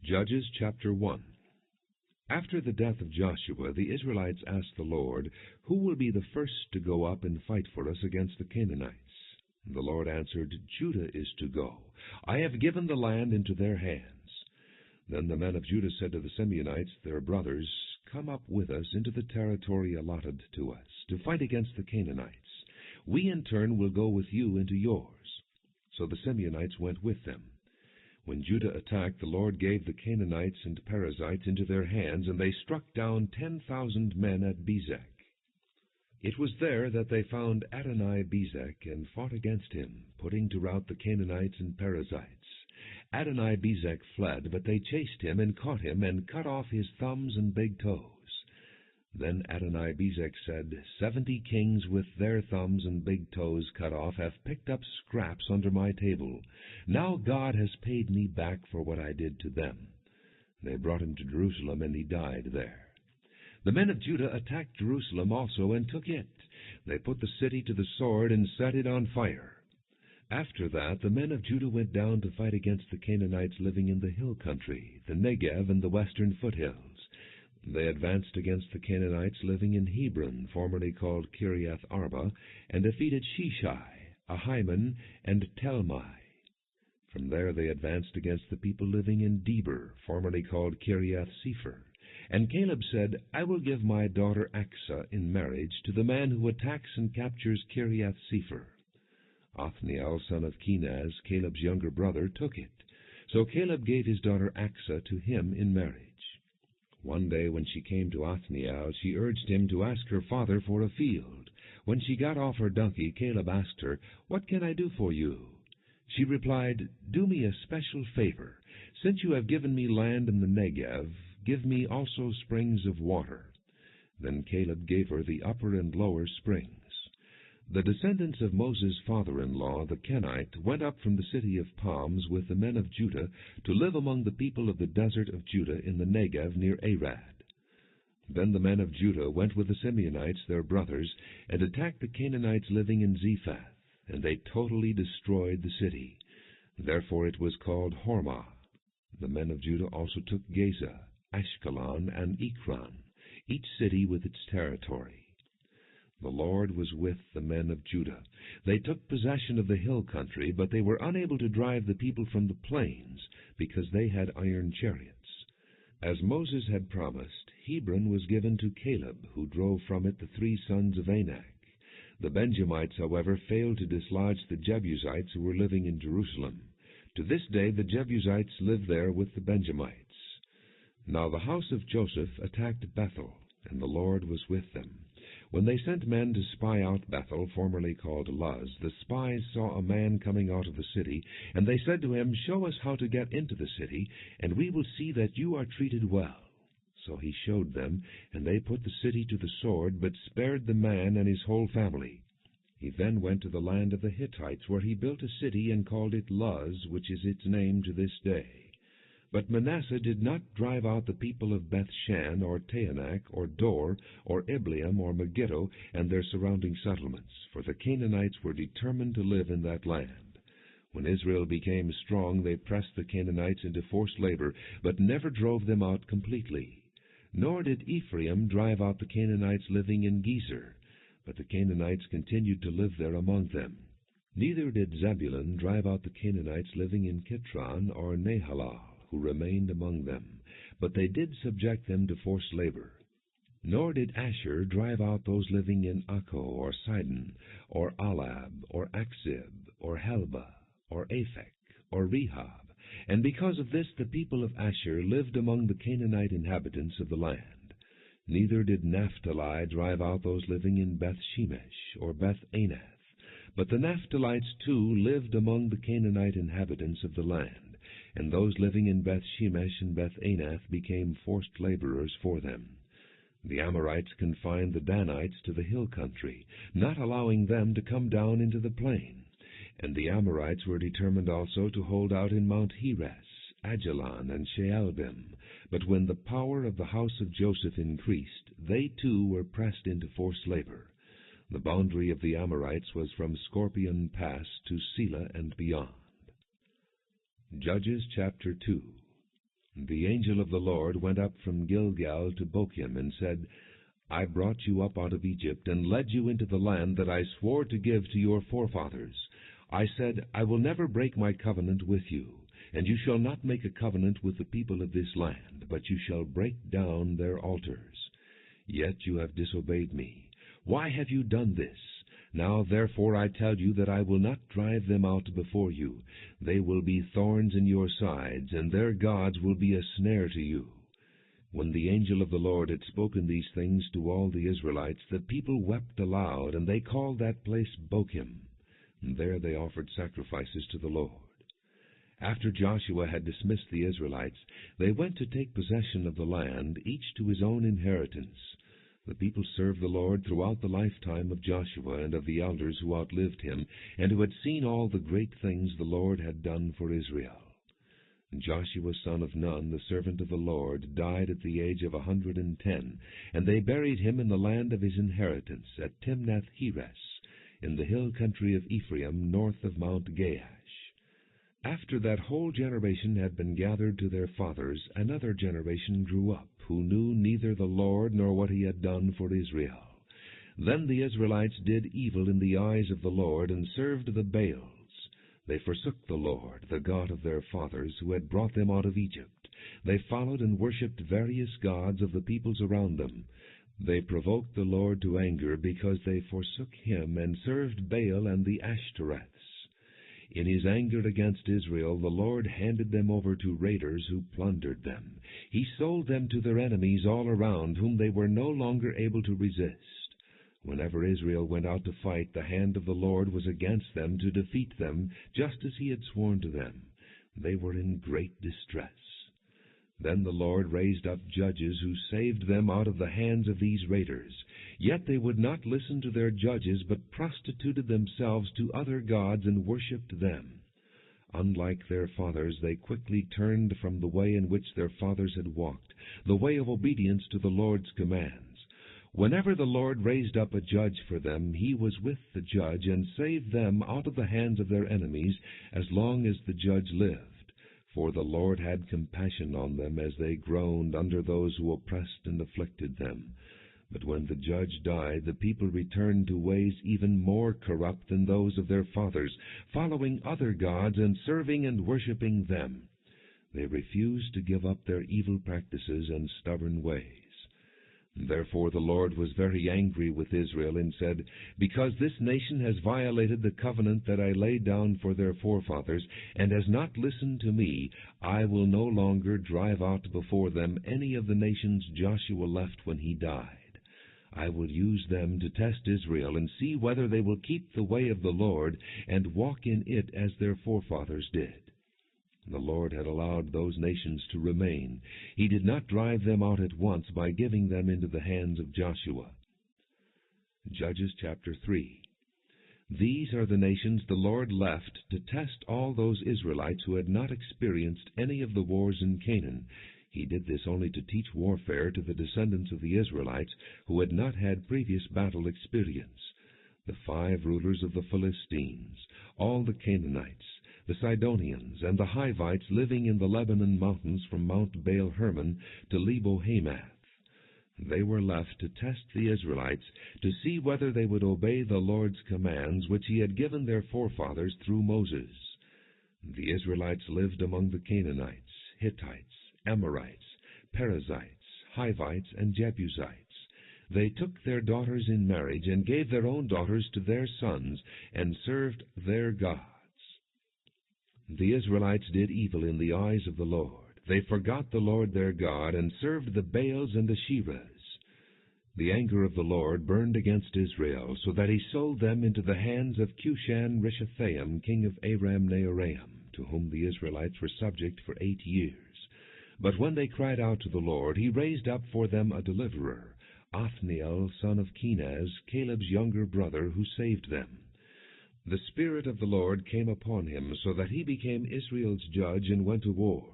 Judges chapter 1. After the death of Joshua, the Israelites asked the Lord, "Who will be the first to go up and fight for us against the Canaanites?" The Lord answered, "Judah is to go. I have given the land into their hands." Then the men of Judah said to the Simeonites, their brothers, "Come up with us into the territory allotted to us, to fight against the Canaanites. We in turn will go with you into yours." So the Simeonites went with them. When Judah attacked, the Lord gave the Canaanites and Perizzites into their hands, and they struck down 10,000 men at Bezek. It was there that they found Adoni-Bezek and fought against him, putting to rout the Canaanites and Perizzites. Adoni-Bezek fled, but they chased him and caught him and cut off his thumbs and big toes. Then Adoni-Bezek said, 70 kings with their thumbs and big toes cut off have picked up scraps under my table. Now God has paid me back for what I did to them. They brought him to Jerusalem, and he died there. The men of Judah attacked Jerusalem also and took it. They put the city to the sword and set it on fire. After that, the men of Judah went down to fight against the Canaanites living in the hill country, the Negev and the western foothills. They advanced against the Canaanites living in Hebron, formerly called Kiriath Arba, and defeated Sheshai, Ahiman, and Telmai. From there they advanced against the people living in Debir, formerly called Kiriath Sepher. And Caleb said, "I will give my daughter Achsah in marriage to the man who attacks and captures Kiriath Sepher." Othniel, son of Kenaz, Caleb's younger brother, took it. So Caleb gave his daughter Achsah to him in marriage. One day when she came to Othniel, she urged him to ask her father for a field. When she got off her donkey, Caleb asked her, "What can I do for you?" She replied, "Do me a special favor. Since you have given me land in the Negev, give me also springs of water." Then Caleb gave her the upper and lower springs. The descendants of Moses' father-in-law, the Kenite, went up from the city of palms with the men of Judah to live among the people of the desert of Judah in the Negev near Arad. Then the men of Judah went with the Simeonites, their brothers, and attacked the Canaanites living in Zephath, and they totally destroyed the city. Therefore it was called Hormah. The men of Judah also took Gaza, Ashkelon, and Ekron, each city with its territory. The Lord was with the men of Judah. They took possession of the hill country, but they were unable to drive the people from the plains, because they had iron chariots. As Moses had promised, Hebron was given to Caleb, who drove from it the 3 sons of Anak. The Benjamites, however, failed to dislodge the Jebusites who were living in Jerusalem. To this day the Jebusites live there with the Benjamites. Now the house of Joseph attacked Bethel, and the Lord was with them. When they sent men to spy out Bethel, formerly called Luz, the spies saw a man coming out of the city, and they said to him, "Show us how to get into the city, and we will see that you are treated well." So he showed them, and they put the city to the sword, but spared the man and his whole family. He then went to the land of the Hittites, where he built a city and called it Luz, which is its name to this day. But Manasseh did not drive out the people of Bethshan, or Taanach, or Dor, or Ibleam, or Megiddo, and their surrounding settlements, for the Canaanites were determined to live in that land. When Israel became strong, they pressed the Canaanites into forced labor, but never drove them out completely. Nor did Ephraim drive out the Canaanites living in Gezer, but the Canaanites continued to live there among them. Neither did Zebulun drive out the Canaanites living in Kitron or Nahalal, who remained among them, but they did subject them to forced labor. Nor did Asher drive out those living in Akko, or Sidon, or Alab, or Akzib, or Helba, or Aphek, or Rehob, and because of this the people of Asher lived among the Canaanite inhabitants of the land. Neither did Naphtali drive out those living in Beth-Shemesh, or Beth-Anath, but the Naphtalites too lived among the Canaanite inhabitants of the land, and those living in Beth-Shemesh and Beth-Anath became forced laborers for them. The Amorites confined the Danites to the hill country, not allowing them to come down into the plain. And the Amorites were determined also to hold out in Mount Heres, Ajalon, and Shaalbim. But when the power of the house of Joseph increased, they too were pressed into forced labor. The boundary of the Amorites was from Scorpion Pass to Selah and beyond. Judges chapter 2. The angel of the Lord went up from Gilgal to Bochim, and said, I brought you up out of Egypt, and led you into the land that I swore to give to your forefathers. I said, I will never break my covenant with you, and you shall not make a covenant with the people of this land, but you shall break down their altars. Yet you have disobeyed me. Why have you done this? Now therefore I tell you that I will not drive them out before you. They will be thorns in your sides, and their gods will be a snare to you. When the angel of the Lord had spoken these things to all the Israelites, the people wept aloud, and they called that place Bochim. And there they offered sacrifices to the Lord. After Joshua had dismissed the Israelites, they went to take possession of the land, each to his own inheritance. The people served the Lord throughout the lifetime of Joshua and of the elders who outlived him, and who had seen all the great things the Lord had done for Israel. Joshua son of Nun, the servant of the Lord, died at the age of 110, and they buried him in the land of his inheritance, at Timnath-Heres, in the hill country of Ephraim, north of Mount Gaash. After that whole generation had been gathered to their fathers, another generation grew up, who knew neither the Lord nor what he had done for Israel. Then the Israelites did evil in the eyes of the Lord, and served the Baals. They forsook the Lord, the God of their fathers, who had brought them out of Egypt. They followed and worshipped various gods of the peoples around them. They provoked the Lord to anger, because they forsook him, and served Baal and the Ashtoreths. In his anger against Israel, the Lord handed them over to raiders who plundered them. He sold them to their enemies all around, whom they were no longer able to resist. Whenever Israel went out to fight, the hand of the Lord was against them to defeat them, just as he had sworn to them. They were in great distress. Then the Lord raised up judges who saved them out of the hands of these raiders. Yet they would not listen to their judges, but prostituted themselves to other gods and worshipped them. Unlike their fathers, they quickly turned from the way in which their fathers had walked, the way of obedience to the Lord's commands. Whenever the Lord raised up a judge for them, he was with the judge, and saved them out of the hands of their enemies, as long as the judge lived. For the Lord had compassion on them, as they groaned under those who oppressed and afflicted them. But when the judge died, the people returned to ways even more corrupt than those of their fathers, following other gods and serving and worshipping them. They refused to give up their evil practices and stubborn ways. Therefore the Lord was very angry with Israel, and said, Because this nation has violated the covenant that I laid down for their forefathers, and has not listened to me, I will no longer drive out before them any of the nations Joshua left when he died. I will use them to test Israel, and see whether they will keep the way of the Lord, and walk in it as their forefathers did. The Lord had allowed those nations to remain. He did not drive them out at once by giving them into the hands of Joshua. Judges chapter 3. These are the nations the Lord left to test all those Israelites who had not experienced any of the wars in Canaan. He did this only to teach warfare to the descendants of the Israelites who had not had previous battle experience. The 5 rulers of the Philistines, all the Canaanites, the Sidonians, and the Hivites living in the Lebanon mountains from Mount Baal-Hermon to Lebo-Hamath. They were left to test the Israelites, to see whether they would obey the Lord's commands which he had given their forefathers through Moses. The Israelites lived among the Canaanites, Hittites, Amorites, Perizzites, Hivites, and Jebusites. They took their daughters in marriage, and gave their own daughters to their sons, and served their gods. The Israelites did evil in the eyes of the Lord. They forgot the Lord their God, and served the Baals and the Asherahs. The anger of the Lord burned against Israel, so that he sold them into the hands of Cushan-Rishathaim, king of Aram-Naharaim, to whom the Israelites were subject for 8 years. But when they cried out to the Lord, he raised up for them a deliverer, Othniel, son of Kenaz, Caleb's younger brother, who saved them. The Spirit of the Lord came upon him, so that he became Israel's judge and went to war.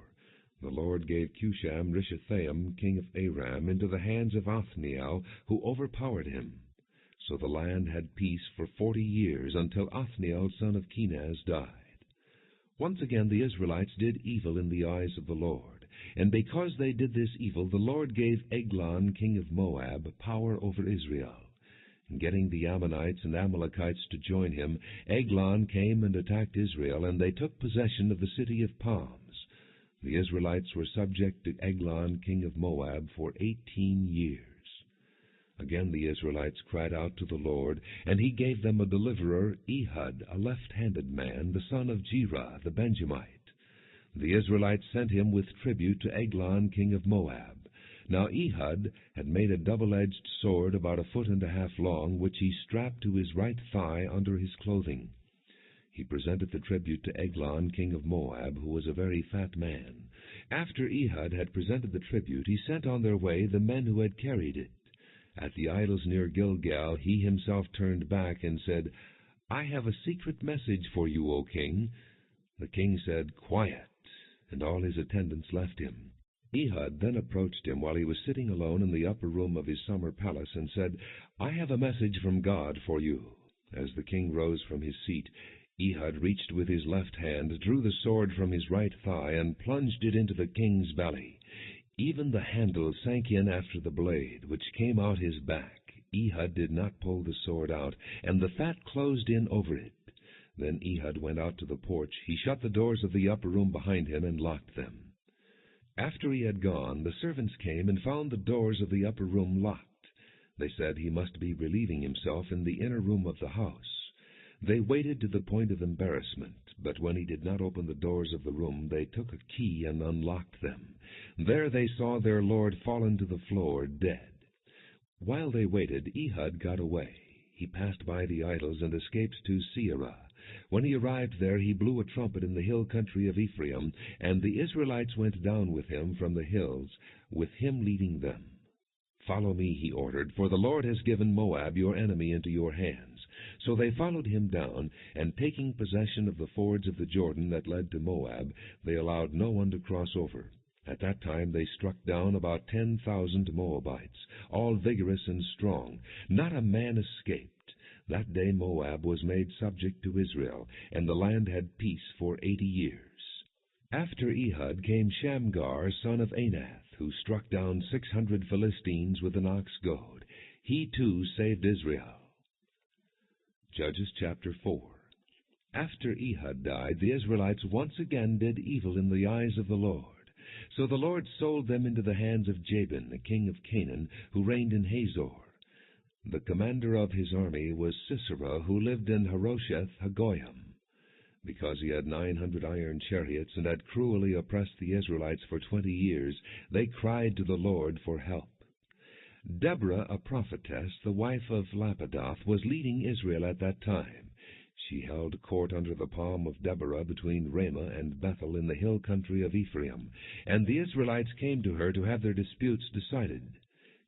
The Lord gave Cushan-Rishathaim, king of Aram, into the hands of Othniel, who overpowered him. So the land had peace for 40 years, until Othniel, son of Kenaz, died. Once again the Israelites did evil in the eyes of the Lord. And because they did this evil, the Lord gave Eglon king of Moab power over Israel. Getting the Ammonites and Amalekites to join him, Eglon came and attacked Israel, and they took possession of the city of Palms. The Israelites were subject to Eglon king of Moab for 18 years. Again the Israelites cried out to the Lord, and he gave them a deliverer, Ehud, a left-handed man, the son of Jerah the Benjamite. The Israelites sent him with tribute to Eglon king of Moab. Now Ehud had made a double-edged sword about 1.5 feet long, which he strapped to his right thigh under his clothing. He presented the tribute to Eglon king of Moab, who was a very fat man. After Ehud had presented the tribute, he sent on their way the men who had carried it. At the idols near Gilgal he himself turned back and said, "I have a secret message for you, O king." The king said, "Quiet," and all his attendants left him. Ehud then approached him while he was sitting alone in the upper room of his summer palace, and said, "I have a message from God for you." As the king rose from his seat, Ehud reached with his left hand, drew the sword from his right thigh, and plunged it into the king's belly. Even the handle sank in after the blade, which came out his back. Ehud did not pull the sword out, and the fat closed in over it. Then Ehud went out to the porch. He shut the doors of the upper room behind him and locked them. After he had gone, the servants came and found the doors of the upper room locked. They said he must be relieving himself in the inner room of the house. They waited to the point of embarrassment, but when he did not open the doors of the room, they took a key and unlocked them. There they saw their lord fallen to the floor, dead. While they waited, Ehud got away. He passed by the idols and escaped to Seirah. When he arrived there, he blew a trumpet in the hill country of Ephraim, and the Israelites went down with him from the hills, with him leading them. "Follow me," he ordered, "for the Lord has given Moab, your enemy, into your hands." So they followed him down, and taking possession of the fords of the Jordan that led to Moab, they allowed no one to cross over. At that time they struck down about 10,000 Moabites, all vigorous and strong. Not a man escaped. That day Moab was made subject to Israel, and the land had peace for 80 years. After Ehud came Shamgar, son of Anath, who struck down 600 Philistines with an ox goad. He too saved Israel. Judges chapter 4. After Ehud died, the Israelites once again did evil in the eyes of the Lord. So the Lord sold them into the hands of Jabin, the king of Canaan, who reigned in Hazor. The commander of his army was Sisera, who lived in Harosheth-Hagoyim. Because he had 900 iron chariots and had cruelly oppressed the Israelites for 20 years, they cried to the Lord for help. Deborah, a prophetess, the wife of Lapidoth, was leading Israel at that time. She held court under the palm of Deborah between Ramah and Bethel in the hill country of Ephraim, and the Israelites came to her to have their disputes decided.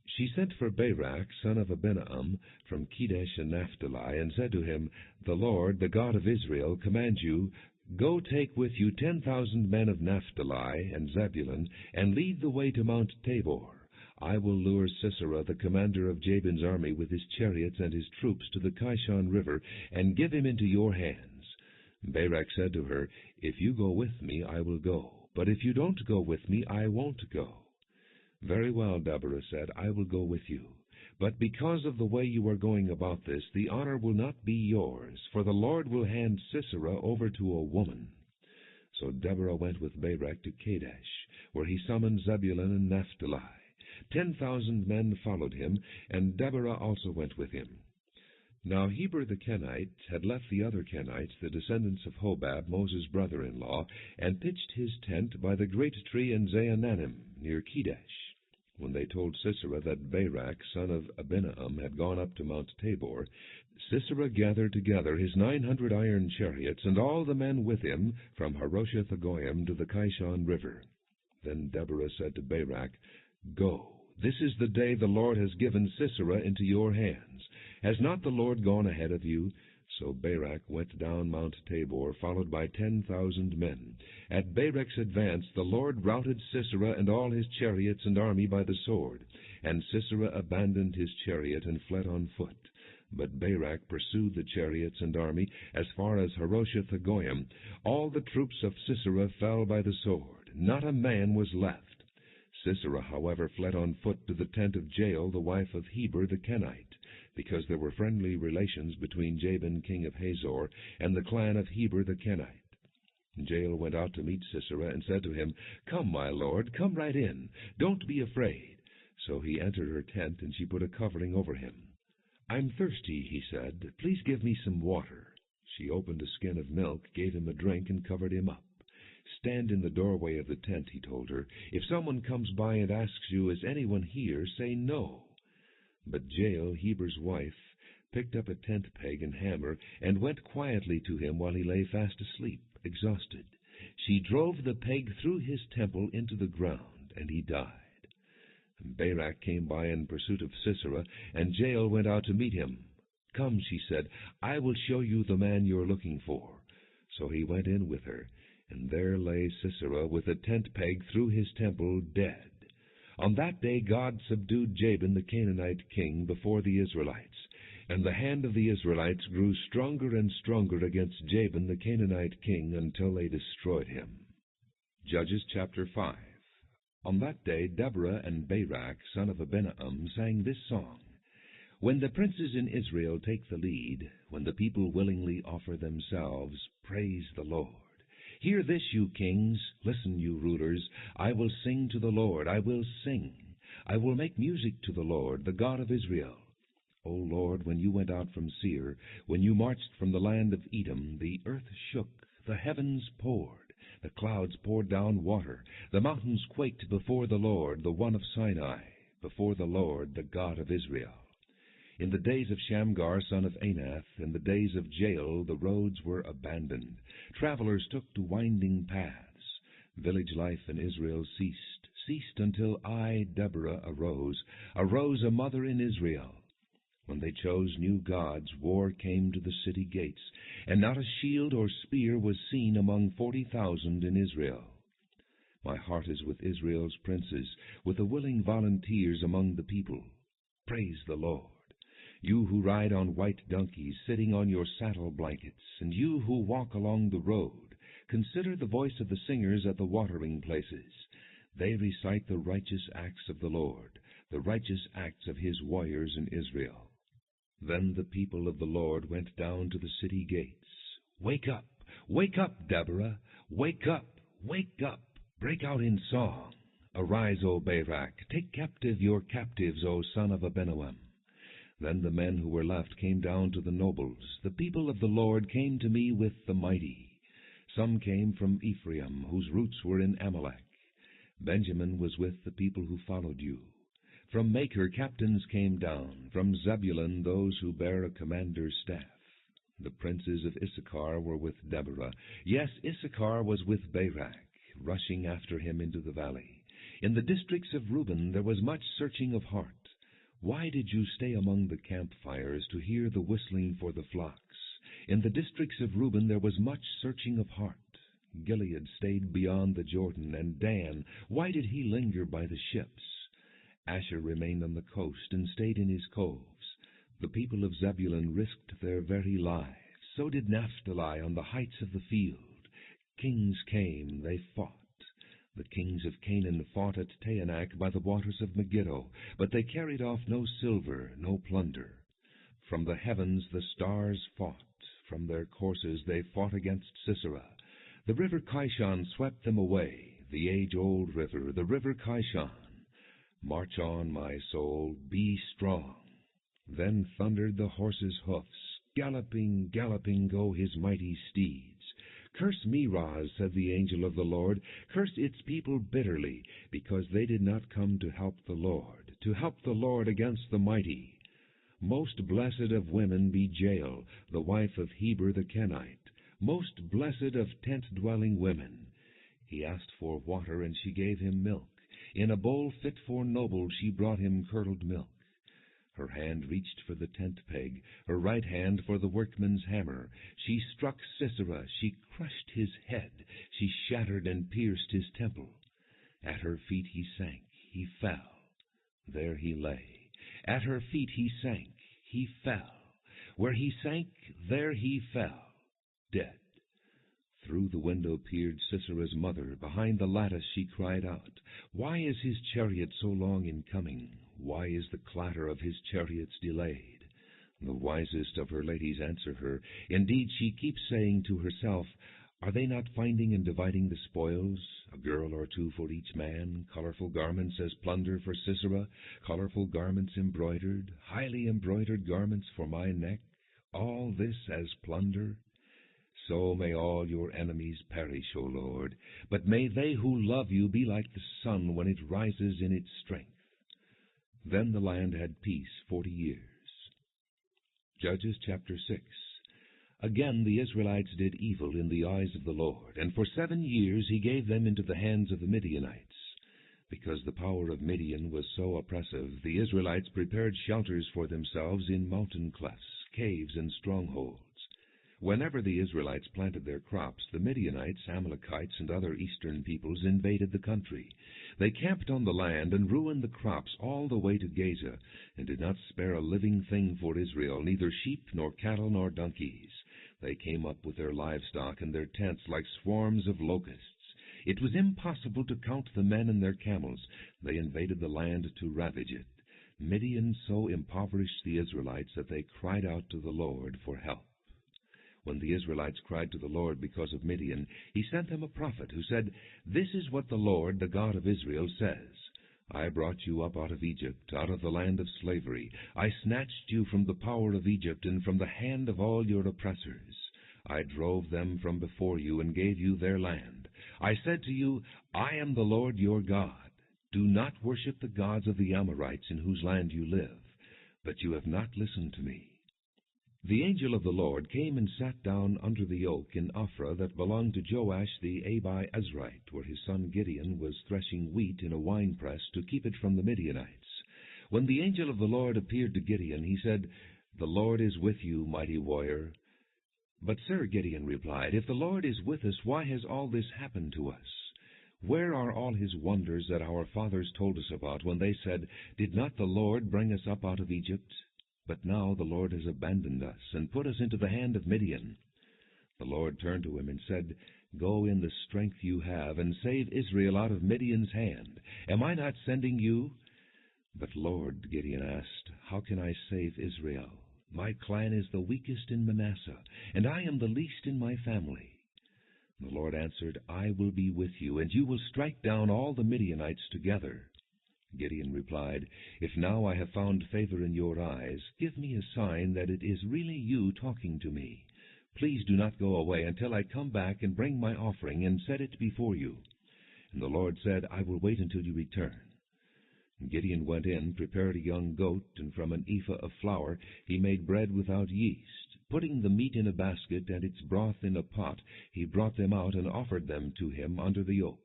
She sent for Barak, son of Abinoam, from Kedesh and Naphtali, and said to him, "The Lord, the God of Israel, commands you, go take with you 10,000 men of Naphtali and Zebulun, and lead the way to Mount Tabor. I will lure Sisera, the commander of Jabin's army, with his chariots and his troops to the Kishon River, and give him into your hands." Barak said to her, "If you go with me, I will go. But if you don't go with me, I won't go." "Very well," Deborah said, "I will go with you. But because of the way you are going about this, the honor will not be yours, for the Lord will hand Sisera over to a woman." So Deborah went with Barak to Kadesh, where he summoned Zebulun and Naphtali. 10,000 men followed him, and Deborah also went with him. Now Heber the Kenite had left the other Kenites, the descendants of Hobab, Moses' brother-in-law, and pitched his tent by the great tree in Zaanannim, near Kedesh. When they told Sisera that Barak, son of Abinoam, had gone up to Mount Tabor, Sisera gathered together his 900 iron chariots, and all the men with him, from Harosheth-Hagoyim to the Kishon River. Then Deborah said to Barak, "Go, this is the day the Lord has given Sisera into your hands. Has not the Lord gone ahead of you?" So Barak went down Mount Tabor, followed by 10,000 men. At Barak's advance the Lord routed Sisera and all his chariots and army by the sword, and Sisera abandoned his chariot and fled on foot. But Barak pursued the chariots and army as far as Harosheth-Hagoyim. All the troops of Sisera fell by the sword. not a man was left. Sisera, however, fled on foot to the tent of Jael, the wife of Heber the Kenite, because there were friendly relations between Jabin king of Hazor and the clan of Heber the Kenite. Jael went out to meet Sisera and said to him, "Come, my lord, come right in. Don't be afraid." So he entered her tent, and she put a covering over him. "I'm thirsty," he said. "Please give me some water." She opened a skin of milk, gave him a drink, and covered him up. "Stand in the doorway of the tent," he told her. "If someone comes by and asks you, 'Is anyone here?' say no." But Jael, Heber's wife, picked up a tent peg and hammer and went quietly to him while he lay fast asleep, exhausted. She drove the peg through his temple into the ground, and he died. Barak came by in pursuit of Sisera, and Jael went out to meet him. "Come," she said, "I will show you the man you're looking for." So he went in with her, and there lay Sisera with a tent peg through his temple, dead. On that day God subdued Jabin the Canaanite king before the Israelites, and the hand of the Israelites grew stronger and stronger against Jabin the Canaanite king until they destroyed him. Judges chapter 5. On that day Deborah and Barak, son of Abinoam, sang this song. When the princes in Israel take the lead, when the people willingly offer themselves, praise the Lord. Hear this, you kings, listen, you rulers. I will sing to the Lord, I will sing. I will make music to the Lord, the God of Israel. O Lord, when you went out from Seir, when you marched from the land of Edom, the earth shook, the heavens poured. The clouds poured down water. The mountains quaked before the Lord, the one of Sinai, before the Lord, the God of Israel. In the days of Shamgar, son of Anath, in the days of Jael, the roads were abandoned. Travelers took to winding paths. Village life in Israel ceased until I, Deborah, arose a mother in Israel. When they chose new gods, war came to the city gates, and not a shield or spear was seen among 40,000 in Israel. My heart is with Israel's princes, with the willing volunteers among the people. Praise the Lord. You who ride on white donkeys, sitting on your saddle blankets, and you who walk along the road, consider the voice of the singers at the watering places. They recite the righteous acts of the Lord, the righteous acts of his warriors in Israel. Then the people of the Lord went down to the city gates. Wake up, Deborah! Wake up, break out in song. Arise, O Barak, take captive your captives, O son of Abinoam. Then the men who were left came down to the nobles. The people of the Lord came to me with the mighty. Some came from Ephraim, whose roots were in Amalek. Benjamin was with the people who followed you. From Machir captains came down, from Zebulun those who bear a commander's staff. The princes of Issachar were with Deborah. Yes, Issachar was with Barak, rushing after him into the valley. In the districts of Reuben there was much searching of heart. Why did you stay among the campfires to hear the whistling for the flocks? In the districts of Reuben there was much searching of heart. Gilead stayed beyond the Jordan, and Dan, why did he linger by the ships? Asher remained on the coast and stayed in his coves. The people of Zebulun risked their very lives. So did Naphtali on the heights of the field. Kings came, they fought. The kings of Canaan fought at Taanach by the waters of Megiddo, but they carried off no silver, no plunder. From the heavens the stars fought. From their courses they fought against Sisera. The river Kishon swept them away, the age-old river, the river Kishon. March on, my soul, be strong. Then thundered the horse's hoofs. Galloping, galloping go his mighty steeds. Curse Meroz, said the angel of the Lord. Curse its people bitterly, because they did not come to help the Lord against the mighty. Most blessed of women be Jael, the wife of Heber the Kenite. Most blessed of tent-dwelling women. He asked for water, and she gave him milk. In a bowl fit for nobles she brought him curdled milk. Her hand reached for the tent peg, her right hand for the workman's hammer. She struck Sisera, she crushed his head, she shattered and pierced his temple. At her feet he sank, he fell. There he lay. At her feet he sank, he fell. Where he sank, there he fell, dead. Through the window peered Sisera's mother. Behind the lattice she cried out, "Why is his chariot so long in coming? Why is the clatter of his chariots delayed?" The wisest of her ladies answer her. Indeed, she keeps saying to herself, "Are they not finding and dividing the spoils? A girl or two for each man, colorful garments as plunder for Sisera, colorful garments embroidered, highly embroidered garments for my neck, all this as plunder? So may all your enemies perish, O Lord, but may they who love you be like the sun when it rises in its strength." Then the land had peace 40 years. Judges chapter 6. Again the Israelites did evil in the eyes of the Lord, and for 7 years he gave them into the hands of the Midianites. Because the power of Midian was so oppressive, the Israelites prepared shelters for themselves in mountain clefts, caves, and strongholds. Whenever the Israelites planted their crops, the Midianites, Amalekites, and other eastern peoples invaded the country. They camped on the land and ruined the crops all the way to Gaza, and did not spare a living thing for Israel, neither sheep nor cattle nor donkeys. They came up with their livestock and their tents like swarms of locusts. It was impossible to count the men and their camels. They invaded the land to ravage it. Midian so impoverished the Israelites that they cried out to the Lord for help. When the Israelites cried to the Lord because of Midian, he sent them a prophet who said, "This is what the Lord, the God of Israel, says. I brought you up out of Egypt, out of the land of slavery. I snatched you from the power of Egypt and from the hand of all your oppressors. I drove them from before you and gave you their land. I said to you, I am the Lord your God. Do not worship the gods of the Amorites in whose land you live. But you have not listened to me." The angel of the Lord came and sat down under the oak in Ophrah that belonged to Joash the Abi-Ezrite, where his son Gideon was threshing wheat in a winepress to keep it from the Midianites. When the angel of the Lord appeared to Gideon, he said, "The Lord is with you, mighty warrior." "But, sir," Gideon replied, "if the Lord is with us, why has all this happened to us? Where are all his wonders that our fathers told us about when they said, 'Did not the Lord bring us up out of Egypt?' But now the Lord has abandoned us and put us into the hand of Midian." The Lord turned to him and said, "Go in the strength you have and save Israel out of Midian's hand. Am I not sending you?" "But Lord," Gideon asked, "how can I save Israel? My clan is the weakest in Manasseh, and I am the least in my family." The Lord answered, "I will be with you, and you will strike down all the Midianites together." Gideon replied, "If now I have found favor in your eyes, give me a sign that it is really you talking to me. Please do not go away until I come back and bring my offering and set it before you." And the Lord said, "I will wait until you return." Gideon went in, prepared a young goat, and from an ephah of flour he made bread without yeast. Putting the meat in a basket and its broth in a pot, he brought them out and offered them to him under the oak.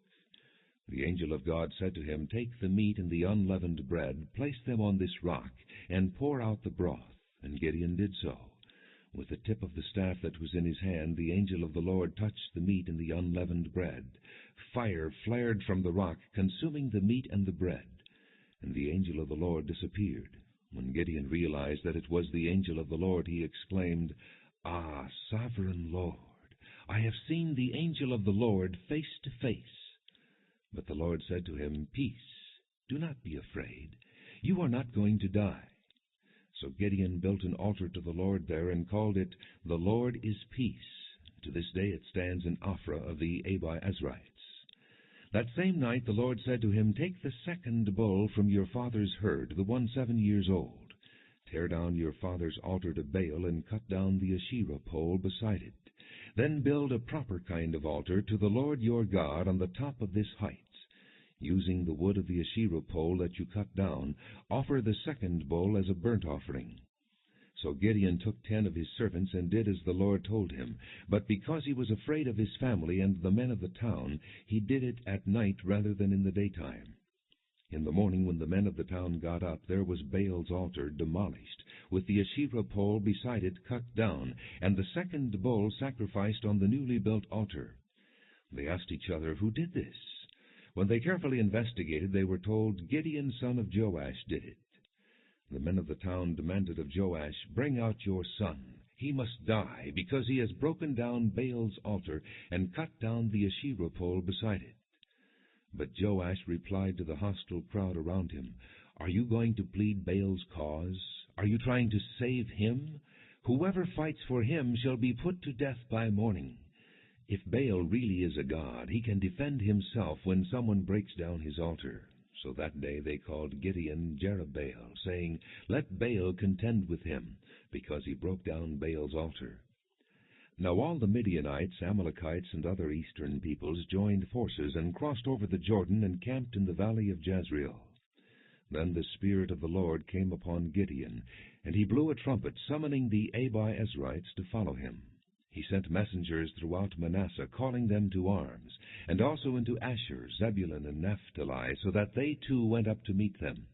The angel of God said to him, "Take the meat and the unleavened bread, place them on this rock, and pour out the broth." And Gideon did so. With the tip of the staff that was in his hand, the angel of the Lord touched the meat and the unleavened bread. Fire flared from the rock, consuming the meat and the bread. And the angel of the Lord disappeared. When Gideon realized that it was the angel of the Lord, he exclaimed, "Ah, sovereign Lord, I have seen the angel of the Lord face to face." But the Lord said to him, "Peace, do not be afraid. You are not going to die." So Gideon built an altar to the Lord there and called it, "The Lord is Peace." To this day it stands in Ophrah of the Abi-Ezrites. That same night the Lord said to him, "Take the second bull from your father's herd, the one 7 years old. Tear down your father's altar to Baal and cut down the Asherah pole beside it. Then build a proper kind of altar to the Lord your God on the top of this height. Using the wood of the Asherah pole that you cut down, offer the second bull as a burnt offering." So Gideon took 10 of his servants and did as the Lord told him. But because he was afraid of his family and the men of the town, he did it at night rather than in the daytime. In the morning, when the men of the town got up, there was Baal's altar demolished, with the Asherah pole beside it cut down, and the second bull sacrificed on the newly built altar. They asked each other, "Who did this?" When they carefully investigated, they were told, "Gideon son of Joash did it." The men of the town demanded of Joash, "Bring out your son. He must die, because he has broken down Baal's altar and cut down the Asherah pole beside it." But Joash replied to the hostile crowd around him, "Are you going to plead Baal's cause? Are you trying to save him? Whoever fights for him shall be put to death by morning. If Baal really is a god, he can defend himself when someone breaks down his altar." So that day they called Gideon Jerubbaal, saying, "Let Baal contend with him, because he broke down Baal's altar." Now all the Midianites, Amalekites, and other eastern peoples joined forces and crossed over the Jordan and camped in the valley of Jezreel. Then the Spirit of the Lord came upon Gideon, and he blew a trumpet, summoning the Abiezrites to follow him. He sent messengers throughout Manasseh, calling them to arms, and also into Asher, Zebulun, and Naphtali, so that they too went up to meet them.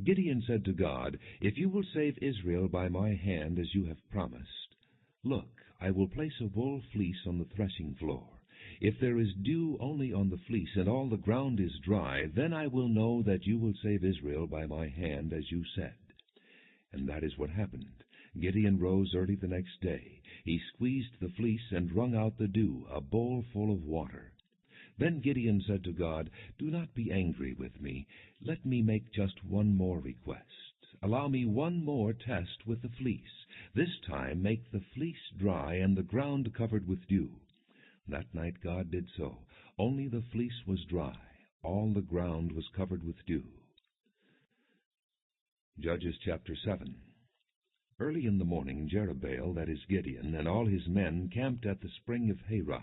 Gideon said to God, "If you will save Israel by my hand, as you have promised, look, I will place a wool fleece on the threshing floor. If there is dew only on the fleece, and all the ground is dry, then I will know that you will save Israel by my hand, as you said." And that is what happened. Gideon rose early the next day. He squeezed the fleece and wrung out the dew, a bowl full of water. Then Gideon said to God, "Do not be angry with me. Let me make just one more request. Allow me one more test with the fleece. This time make the fleece dry and the ground covered with dew." That night God did so. Only the fleece was dry. All the ground was covered with dew. Judges chapter 7. Early in the morning, Jerubbaal, that is Gideon, and all his men camped at the spring of Harod.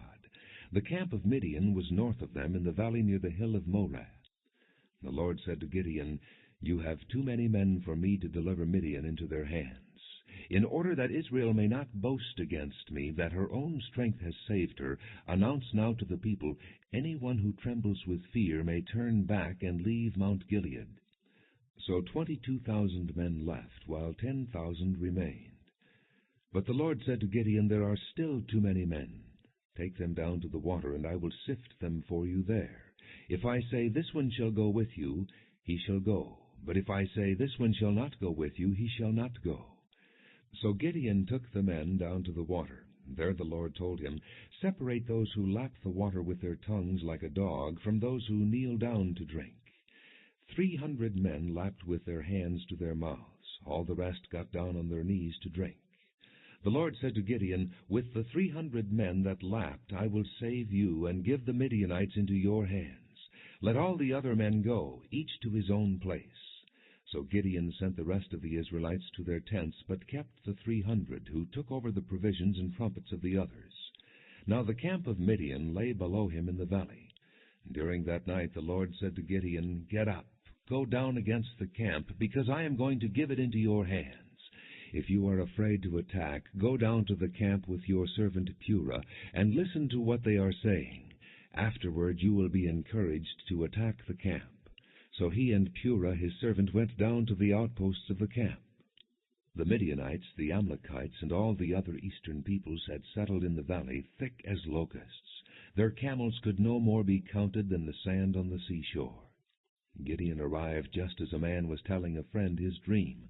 The camp of Midian was north of them in the valley near the hill of Moreh. The Lord said to Gideon, "You have too many men for me to deliver Midian into their hands. In order that Israel may not boast against me that her own strength has saved her, announce now to the people, anyone who trembles with fear may turn back and leave Mount Gilead." So 22,000 men left, while 10,000 remained. But the Lord said to Gideon, "There are still too many men. Take them down to the water, and I will sift them for you there. If I say, 'This one shall go with you,' he shall go. But if I say, 'This one shall not go with you,' he shall not go." So Gideon took the men down to the water. There the Lord told him, "Separate those who lap the water with their tongues like a dog from those who kneel down to drink." 300 men lapped with their hands to their mouths. All the rest got down on their knees to drink. The Lord said to Gideon, "With the 300 men that lapped I will save you and give the Midianites into your hands. Let all the other men go, each to his own place." So Gideon sent the rest of the Israelites to their tents, but kept the 300, who took over the provisions and trumpets of the others. Now the camp of Midian lay below him in the valley. During that night the Lord said to Gideon, "Get up, go down against the camp, because I am going to give it into your hands. If you are afraid to attack, go down to the camp with your servant Purah, and listen to what they are saying. Afterward you will be encouraged to attack the camp." So he and Purah his servant went down to the outposts of the camp. The Midianites, the Amalekites, and all the other eastern peoples had settled in the valley, thick as locusts. Their camels could no more be counted than the sand on the seashore. Gideon arrived just as a man was telling a friend his dream.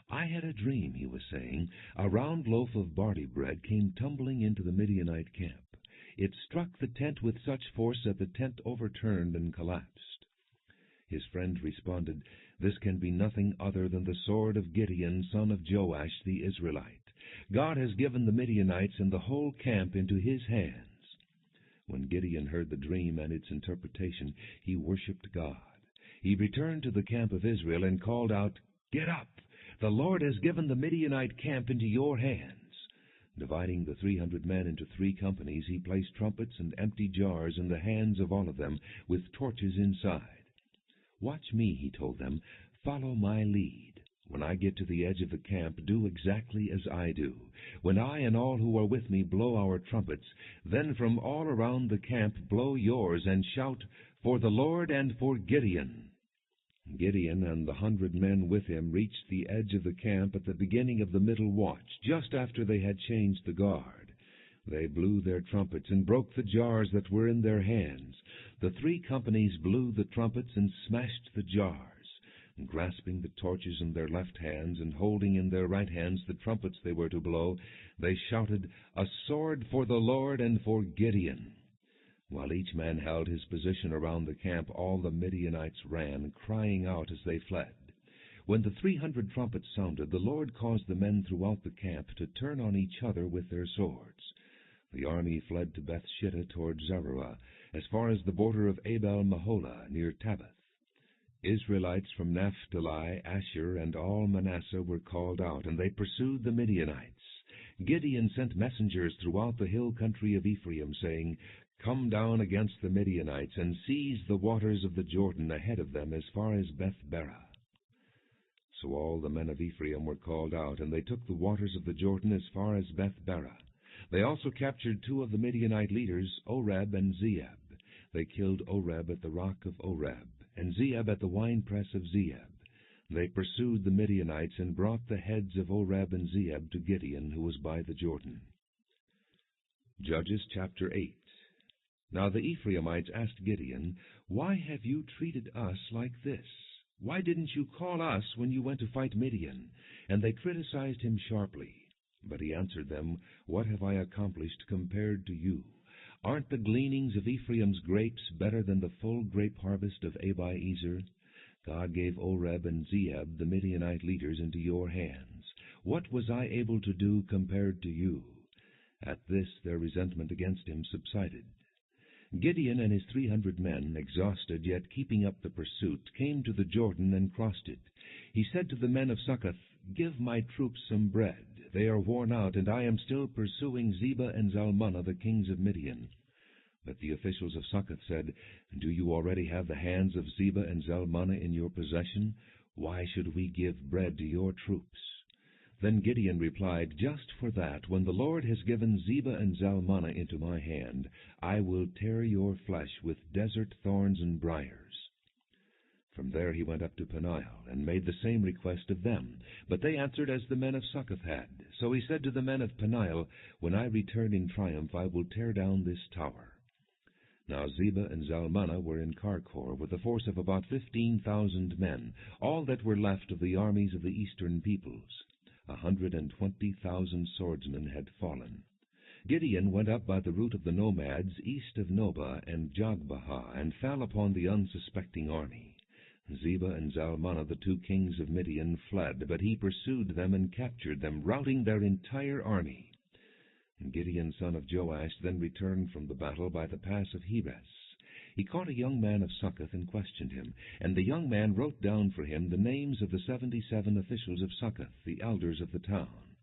"I had a dream," he was saying. "A round loaf of barley bread came tumbling into the Midianite camp. It struck the tent with such force that the tent overturned and collapsed." His friend responded, "This can be nothing other than the sword of Gideon, son of Joash the Israelite. God has given the Midianites and the whole camp into his hands." When Gideon heard the dream and its interpretation, he worshipped God. He returned to the camp of Israel and called out, "Get up! The Lord has given the Midianite camp into your hands." Dividing the 300 men into 3 companies, he placed trumpets and empty jars in the hands of all of them, with torches inside. "Watch me," he told them. "Follow my lead. When I get to the edge of the camp, do exactly as I do. When I and all who are with me blow our trumpets, then from all around the camp blow yours and shout, 'For the Lord and for Gideon.'" Gideon and the 100 men with him reached the edge of the camp at the beginning of the middle watch, just after they had changed the guard. They blew their trumpets and broke the jars that were in their hands. The 3 companies blew the trumpets and smashed the jars. Grasping the torches in their left hands, and holding in their right hands the trumpets they were to blow, they shouted, "A sword for the Lord and for Gideon!" While each man held his position around the camp, all the Midianites ran, crying out as they fled. When the 300 trumpets sounded, the Lord caused the men throughout the camp to turn on each other with their swords. The army fled to Beth-shittah toward Zerah, as far as the border of Abel-Meholah, near Tabbath. Israelites from Naphtali, Asher, and all Manasseh were called out, and they pursued the Midianites. Gideon sent messengers throughout the hill country of Ephraim, saying, "Come down against the Midianites, and seize the waters of the Jordan ahead of them as far as Beth-berah." So all the men of Ephraim were called out, and they took the waters of the Jordan as far as Beth-berah. They also captured 2 of the Midianite leaders, Oreb and Zeeb. They killed Oreb at the rock of Oreb, and Zeeb at the winepress of Zeeb. They pursued the Midianites and brought the heads of Oreb and Zeeb to Gideon, who was by the Jordan. Judges chapter 8. Now the Ephraimites asked Gideon, "Why have you treated us like this? Why didn't you call us when you went to fight Midian?" And they criticized him sharply. But he answered them, "What have I accomplished compared to you? Aren't the gleanings of Ephraim's grapes better than the full grape harvest of Abiezer? God gave Oreb and Zeeb, the Midianite leaders, into your hands. What was I able to do compared to you?" At this their resentment against him subsided. Gideon and his 300 men, exhausted yet keeping up the pursuit, came to the Jordan and crossed it. He said to the men of Succoth, "Give my troops some bread. They are worn out, and I am still pursuing Zebah and Zalmunna, the kings of Midian." But the officials of Succoth said, "Do you already have the hands of Zebah and Zalmunna in your possession? Why should we give bread to your troops?" Then Gideon replied, "Just for that, when the Lord has given Zebah and Zalmunna into my hand, I will tear your flesh with desert thorns and briars." From there he went up to Peniel, and made the same request of them. But they answered as the men of Succoth had. So he said to the men of Peniel, "When I return in triumph, I will tear down this tower." Now Zebah and Zalmunna were in Karkor, with a force of about 15,000 men, all that were left of the armies of the eastern peoples. 120,000 swordsmen had fallen. Gideon went up by the route of the nomads, east of Nobah and Jogbehah, and fell upon the unsuspecting army. Zebah and Zalmunna, the 2 kings of Midian, fled, but he pursued them and captured them, routing their entire army. Gideon, son of Joash, then returned from the battle by the pass of Heres. He caught a young man of Succoth and questioned him, and the young man wrote down for him the names of the 77 officials of Succoth, the elders of the town.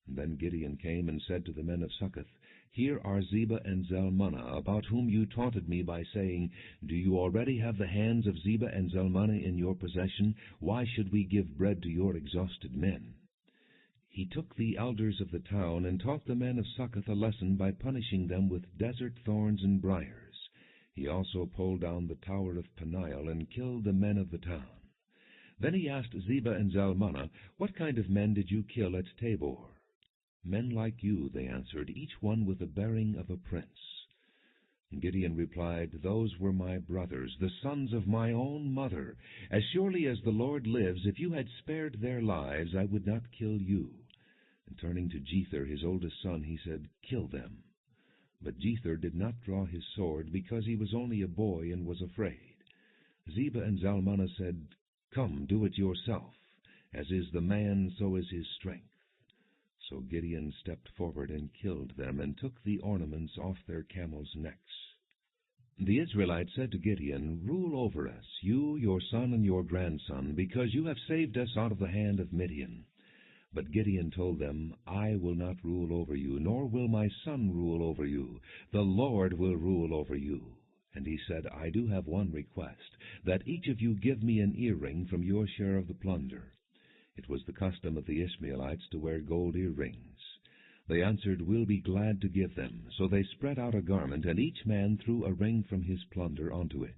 Then Gideon came and said to the men of Succoth, "Here are Zebah and Zalmunna, about whom you taunted me by saying, 'Do you already have the hands of Zebah and Zalmunna in your possession? Why should we give bread to your exhausted men?'" He took the elders of the town and taught the men of Succoth a lesson by punishing them with desert thorns and briars. He also pulled down the tower of Peniel and killed the men of the town. Then he asked Zebah and Zalmunna, "What kind of men did you kill at Tabor?" "Men like you," they answered, "each one with the bearing of a prince." Gideon replied, "Those were my brothers, the sons of my own mother. As surely as the Lord lives, if you had spared their lives, I would not kill you." And turning to Jether, his oldest son, he said, "Kill them." But Jether did not draw his sword, because he was only a boy and was afraid. Zebah and Zalmunna said, "Come, do it yourself. As is the man, so is his strength." So Gideon stepped forward and killed them, and took the ornaments off their camels' necks. The Israelites said to Gideon, "Rule over us, you, your son, and your grandson, because you have saved us out of the hand of Midian." But Gideon told them, "I will not rule over you, nor will my son rule over you. The Lord will rule over you." And he said, "I do have one request, that each of you give me an earring from your share of the plunder." It was the custom of the Ishmaelites to wear gold earrings. They answered, "We'll be glad to give them." So they spread out a garment, and each man threw a ring from his plunder onto it.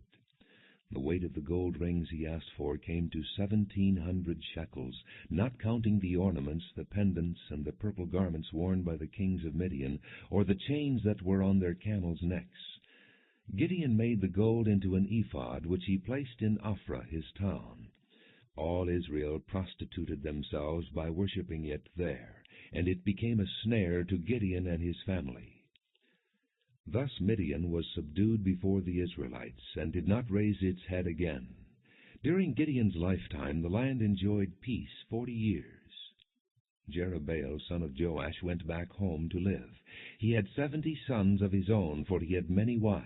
The weight of the gold rings he asked for came to 1,700 shekels, not counting the ornaments, the pendants, and the purple garments worn by the kings of Midian, or the chains that were on their camels' necks. Gideon made the gold into an ephod, which he placed in Ophrah, his town. All Israel prostituted themselves by worshiping it there, and it became a snare to Gideon and his family. Thus Midian was subdued before the Israelites, and did not raise its head again. During Gideon's lifetime the land enjoyed peace 40 years. Jerubbaal, son of Joash, went back home to live. He had 70 sons of his own, for he had many wives.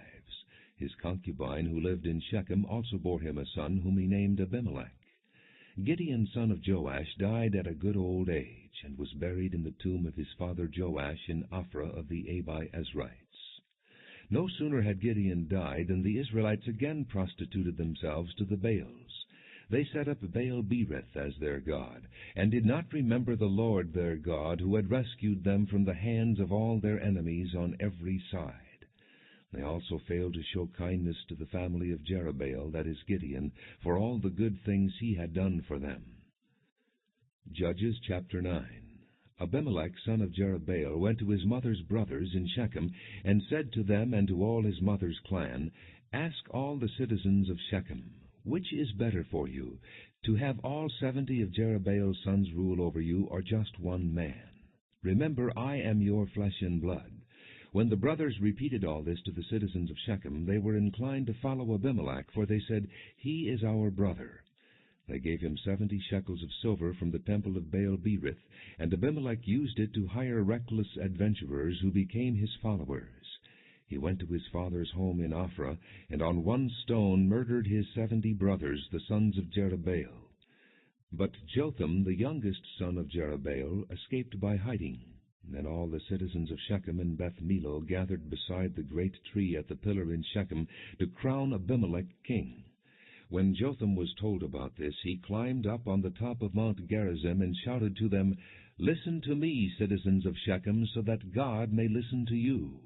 His concubine, who lived in Shechem, also bore him a son, whom he named Abimelech. Gideon, son of Joash, died at a good old age, and was buried in the tomb of his father Joash in Ophrah of the Abi-Ezrites. No sooner had Gideon died than the Israelites again prostituted themselves to the Baals. They set up Baal-Berith as their god, and did not remember the Lord their God, who had rescued them from the hands of all their enemies on every side. They also failed to show kindness to the family of Jerubbaal, that is Gideon, for all the good things he had done for them. Judges chapter 9. Abimelech, son of Jerubbaal, went to his mother's brothers in Shechem, and said to them and to all his mother's clan, Ask all the citizens of Shechem, which is better for you, to have all 70 of Jerubbaal's sons rule over you, or just one man? Remember, I am your flesh and blood. When the brothers repeated all this to the citizens of Shechem, they were inclined to follow Abimelech, for they said, He is our brother. They gave him 70 shekels of silver from the temple of Baal-Berith, and Abimelech used it to hire reckless adventurers who became his followers. He went to his father's home in Ophrah, and on one stone murdered his 70 brothers, the sons of Jerubbaal. But Jotham, the youngest son of Jerubbaal, escaped by hiding. Then all the citizens of Shechem and Beth-Millo gathered beside the great tree at the pillar in Shechem to crown Abimelech king. When Jotham was told about this, he climbed up on the top of Mount Gerizim and shouted to them, Listen to me, citizens of Shechem, so that God may listen to you.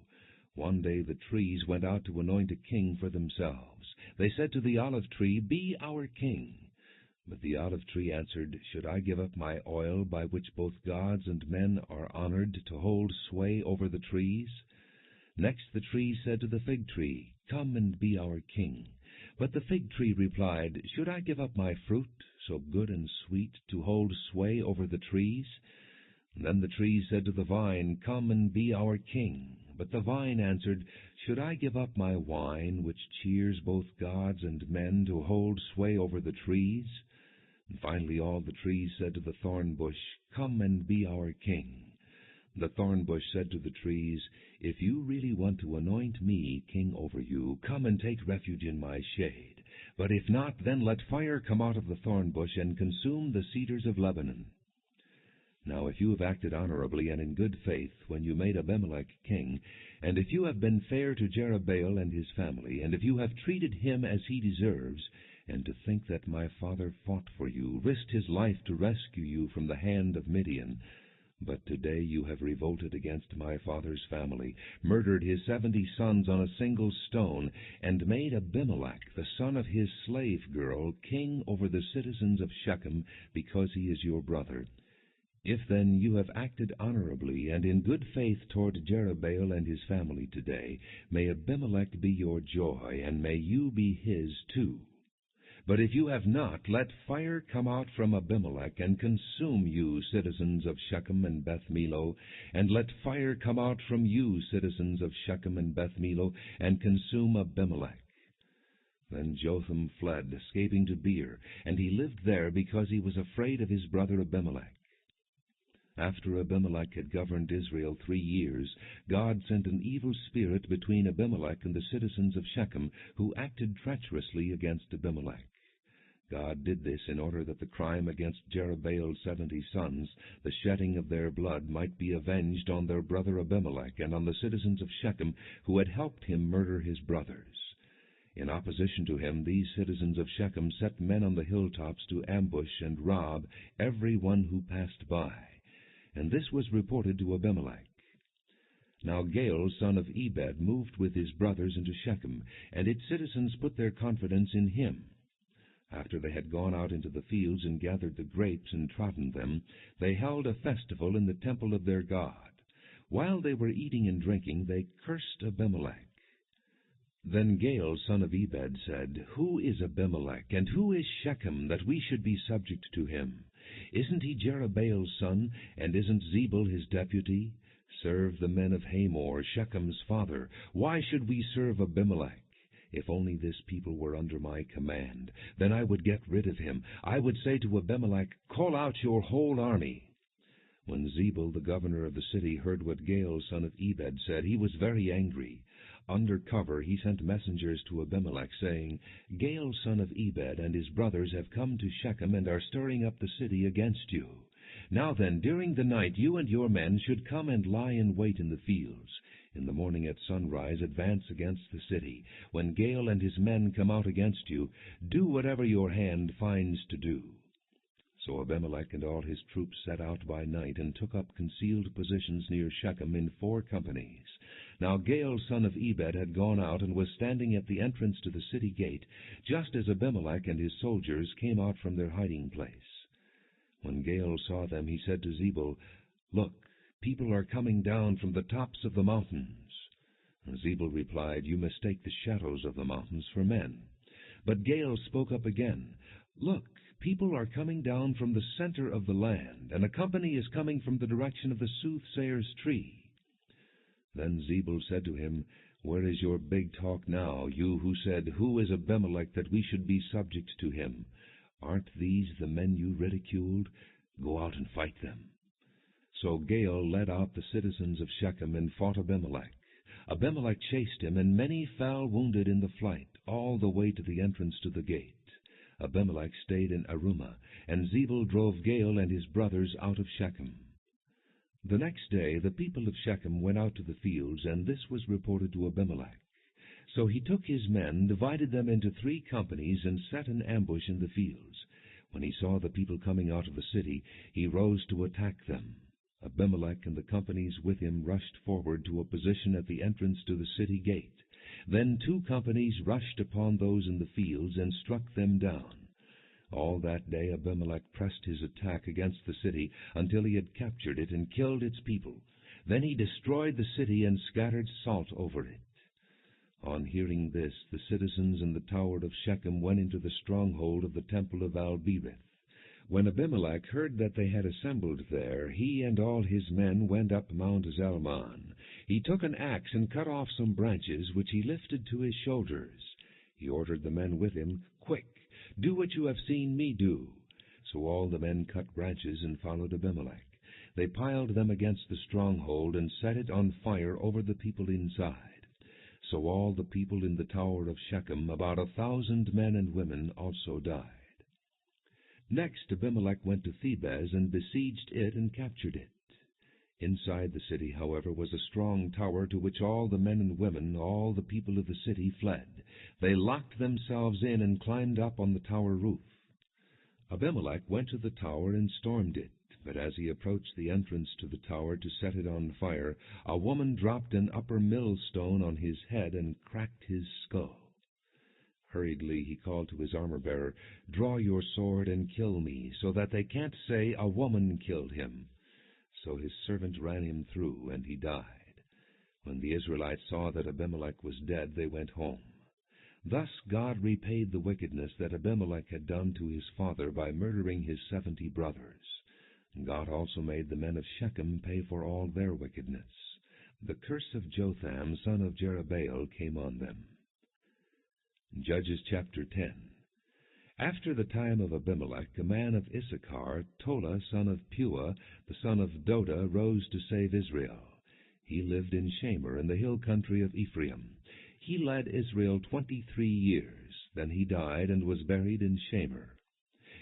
One day the trees went out to anoint a king for themselves. They said to the olive tree, Be our king. But the olive tree answered, Should I give up my oil, by which both gods and men are honored, to hold sway over the trees? Next the tree said to the fig tree, Come and be our king. But the fig tree replied, Should I give up my fruit, so good and sweet, to hold sway over the trees? Then the tree said to the vine, Come and be our king. But the vine answered, Should I give up my wine, which cheers both gods and men, to hold sway over the trees? And finally all the trees said to the thorn bush, Come and be our king. The thorn bush said to the trees, If you really want to anoint me king over you, come and take refuge in my shade. But if not, then let fire come out of the thorn bush and consume the cedars of Lebanon. Now if you have acted honorably and in good faith when you made Abimelech king, and if you have been fair to Jerubbaal and his family, and if you have treated him as he deserves, and to think that my father fought for you, risked his life to rescue you from the hand of Midian, but today you have revolted against my father's family, murdered his 70 sons on a single stone, and made Abimelech, the son of his slave girl, king over the citizens of Shechem, because he is your brother. If then you have acted honorably and in good faith toward Jerubbaal and his family today, may Abimelech be your joy, and may you be his too. But if you have not, let fire come out from Abimelech and consume you, citizens of Shechem and Beth-Millo, and let fire come out from you, citizens of Shechem and Beth-Millo, and consume Abimelech. Then Jotham fled, escaping to Beer, and he lived there because he was afraid of his brother Abimelech. After Abimelech had governed Israel 3 years, God sent an evil spirit between Abimelech and the citizens of Shechem, who acted treacherously against Abimelech. God did this in order that the crime against Jerubbaal's 70 sons, the shedding of their blood, might be avenged on their brother Abimelech and on the citizens of Shechem, who had helped him murder his brothers. In opposition to him, these citizens of Shechem set men on the hilltops to ambush and rob every one who passed by. And this was reported to Abimelech. Now Gaal, son of Ebed, moved with his brothers into Shechem, and its citizens put their confidence in him. After they had gone out into the fields and gathered the grapes and trodden them, they held a festival in the temple of their God. While they were eating and drinking, they cursed Abimelech. Then Gaal son of Ebed said, Who is Abimelech, and who is Shechem, that we should be subject to him? Isn't he Jerubbaal's son, and isn't Zebul his deputy? Serve the men of Hamor, Shechem's father. Why should we serve Abimelech? If only this people were under my command, then I would get rid of him. I would say to Abimelech, Call out your whole army. When Zebul, the governor of the city, heard what Gaal son of Ebed said, he was very angry. Under cover he sent messengers to Abimelech, saying, Gaal son of Ebed and his brothers have come to Shechem and are stirring up the city against you. Now then, during the night you and your men should come and lie in wait in the fields. In the morning at sunrise advance against the city. When Gaal and his men come out against you, do whatever your hand finds to do. So Abimelech and all his troops set out by night and took up concealed positions near Shechem in 4 companies. Now Gaal son of Ebed had gone out and was standing at the entrance to the city gate, just as Abimelech and his soldiers came out from their hiding place. When Gaal saw them, he said to Zebul, Look, people are coming down from the tops of the mountains. And Zebul replied, You mistake the shadows of the mountains for men. But Gaal spoke up again, Look, people are coming down from the center of the land, and a company is coming from the direction of the soothsayer's tree. Then Zebul said to him, Where is your big talk now, you who said, Who is Abimelech that we should be subject to him? Aren't these the men you ridiculed? Go out and fight them. So Gaal led out the citizens of Shechem and fought Abimelech. Abimelech chased him, and many fell wounded in the flight, all the way to the entrance to the gate. Abimelech stayed in Arumah, and Zebul drove Gaal and his brothers out of Shechem. The next day the people of Shechem went out to the fields, and this was reported to Abimelech. So he took his men, divided them into 3 companies, and set an ambush in the fields. When he saw the people coming out of the city, he rose to attack them. Abimelech and the companies with him rushed forward to a position at the entrance to the city gate. Then 2 companies rushed upon those in the fields and struck them down. All that day Abimelech pressed his attack against the city until he had captured it and killed its people. Then he destroyed the city and scattered salt over it. On hearing this, the citizens in the tower of Shechem went into the stronghold of the temple of Al-Berith. When Abimelech heard that they had assembled there, he and all his men went up Mount Zalmon. He took an axe and cut off some branches, which he lifted to his shoulders. He ordered the men with him, Quick, do what you have seen me do. So all the men cut branches and followed Abimelech. They piled them against the stronghold and set it on fire over the people inside. So all the people in the tower of Shechem, about 1,000 men and women, also died. Next Abimelech went to Thebez and besieged it and captured it. Inside the city, however, was a strong tower to which all the men and women, all the people of the city, fled. They locked themselves in and climbed up on the tower roof. Abimelech went to the tower and stormed it, but as he approached the entrance to the tower to set it on fire, a woman dropped an upper millstone on his head and cracked his skull. Hurriedly he called to his armor-bearer, Draw your sword and kill me, so that they can't say a woman killed him. So his servant ran him through, and he died. When the Israelites saw that Abimelech was dead, they went home. Thus God repaid the wickedness that Abimelech had done to his father by murdering his 70 brothers. God also made the men of Shechem pay for all their wickedness. The curse of Jotham, son of Jerubbaal, came on them. Judges chapter 10. After the time of Abimelech, a man of Issachar, Tola, son of Puah, the son of Doda, rose to save Israel. He lived in Shamir, in the hill country of Ephraim. He led Israel 23 years. Then he died and was buried in Shamir.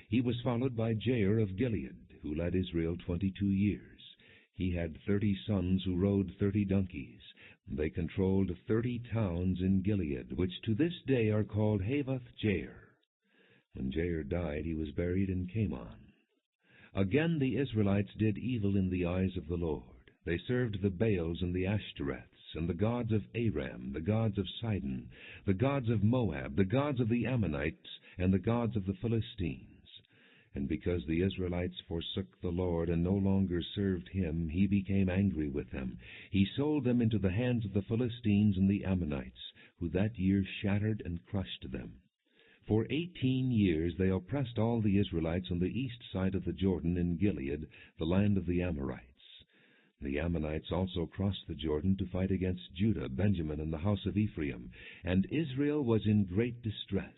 He was followed by Jair of Gilead, who led Israel 22 years. He had 30 sons who rode 30 donkeys. They controlled 30 towns in Gilead, which to this day are called Havoth-Jair. When Jair died, he was buried in Camon. Again the Israelites did evil in the eyes of the Lord. They served the Baals and the Ashtoreths, and the gods of Aram, the gods of Sidon, the gods of Moab, the gods of the Ammonites, and the gods of the Philistines. And because the Israelites forsook the Lord and no longer served him, he became angry with them. He sold them into the hands of the Philistines and the Ammonites, who that year shattered and crushed them. For 18 years they oppressed all the Israelites on the east side of the Jordan in Gilead, the land of the Amorites. The Ammonites also crossed the Jordan to fight against Judah, Benjamin, and the house of Ephraim, and Israel was in great distress.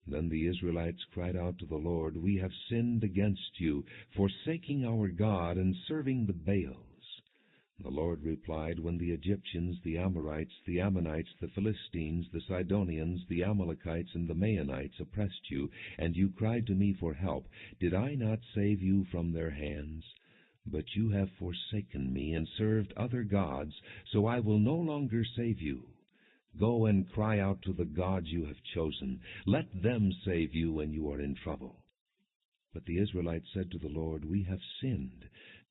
Then the Israelites cried out to the Lord, "We have sinned against you, forsaking our God and serving the Baals." The Lord replied, "When the Egyptians, the Amorites, the Ammonites, the Philistines, the Sidonians, the Amalekites, and the Maonites oppressed you, and you cried to me for help, did I not save you from their hands? But you have forsaken me and served other gods, so I will no longer save you. Go and cry out to the gods you have chosen. Let them save you when you are in trouble." But the Israelites said to the Lord, "We have sinned.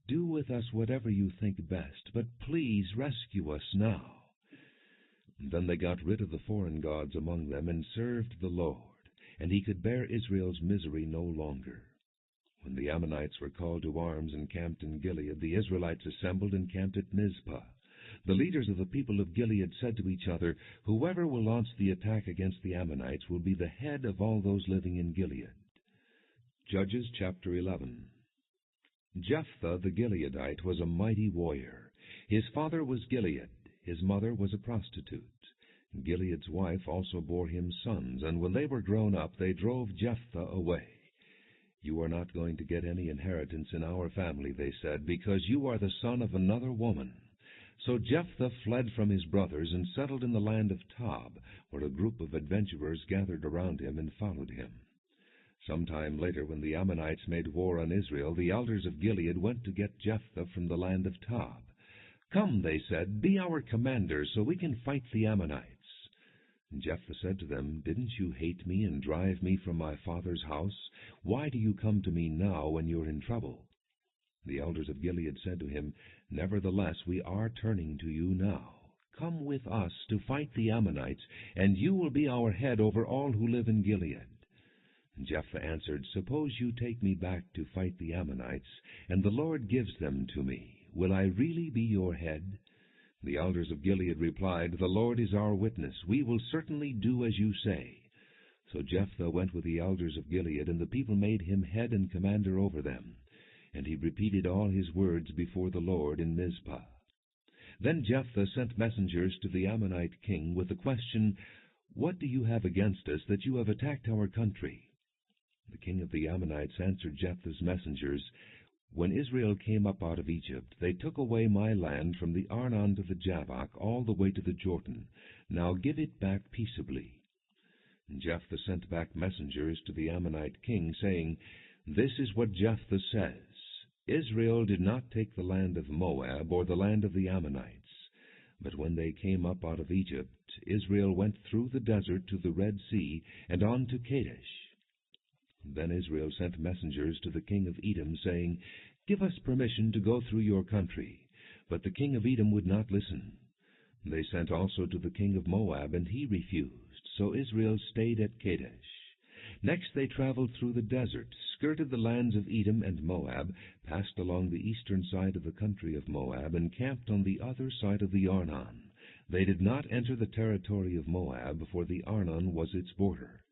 Do with us whatever you think best, but please rescue us now." Then they got rid of the foreign gods among them and served the Lord, and he could bear Israel's misery no longer. When the Ammonites were called to arms and camped in Gilead, the Israelites assembled and camped at Mizpah. The leaders of the people of Gilead said to each other, "Whoever will launch the attack against the Ammonites will be the head of all those living in Gilead." Judges chapter 11. Jephthah the Gileadite was a mighty warrior. His father was Gilead, his mother was a prostitute. Gilead's wife also bore him sons, and when they were grown up, they drove Jephthah away. "You are not going to get any inheritance in our family," they said, "because you are the son of another woman." So Jephthah fled from his brothers and settled in the land of Tob, where a group of adventurers gathered around him and followed him. Some time later, when the Ammonites made war on Israel, the elders of Gilead went to get Jephthah from the land of Tob. "Come," they said, "be our commander, so we can fight the Ammonites." And Jephthah said to them, "Didn't you hate me and drive me from my father's house? Why do you come to me now when you're in trouble?" The elders of Gilead said to him, "Nevertheless, we are turning to you now. Come with us to fight the Ammonites, and you will be our head over all who live in Gilead." And Jephthah answered, "Suppose you take me back to fight the Ammonites, and the Lord gives them to me. Will I really be your head?" The elders of Gilead replied, "The Lord is our witness. We will certainly do as you say." So Jephthah went with the elders of Gilead, and the people made him head and commander over them. And he repeated all his words before the Lord in Mizpah. Then Jephthah sent messengers to the Ammonite king with the question, "What do you have against us that you have attacked our country?" The king of the Ammonites answered Jephthah's messengers, "When Israel came up out of Egypt, they took away my land from the Arnon to the Jabbok, all the way to the Jordan. Now give it back peaceably." And Jephthah sent back messengers to the Ammonite king, saying, "This is what Jephthah says. Israel did not take the land of Moab or the land of the Ammonites. But when they came up out of Egypt, Israel went through the desert to the Red Sea and on to Kadesh. Then Israel sent messengers to the king of Edom, saying, 'Give us permission to go through your country.' But the king of Edom would not listen. They sent also to the king of Moab, and he refused. So Israel stayed at Kadesh. Next they traveled through the desert, skirted the lands of Edom and Moab, passed along the eastern side of the country of Moab, and camped on the other side of the Arnon. They did not enter the territory of Moab, for the Arnon was its border.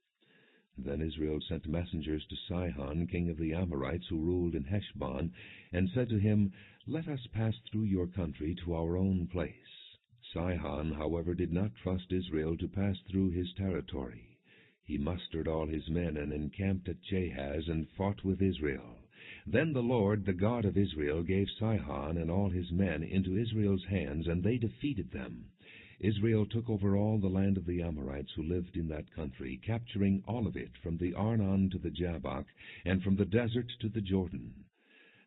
Then Israel sent messengers to Sihon, king of the Amorites, who ruled in Heshbon, and said to him, 'Let us pass through your country to our own place.' Sihon, however, did not trust Israel to pass through his territory. He mustered all his men and encamped at Jahaz and fought with Israel. Then the Lord, the God of Israel, gave Sihon and all his men into Israel's hands, and they defeated them. Israel took over all the land of the Amorites who lived in that country, capturing all of it from the Arnon to the Jabbok, and from the desert to the Jordan.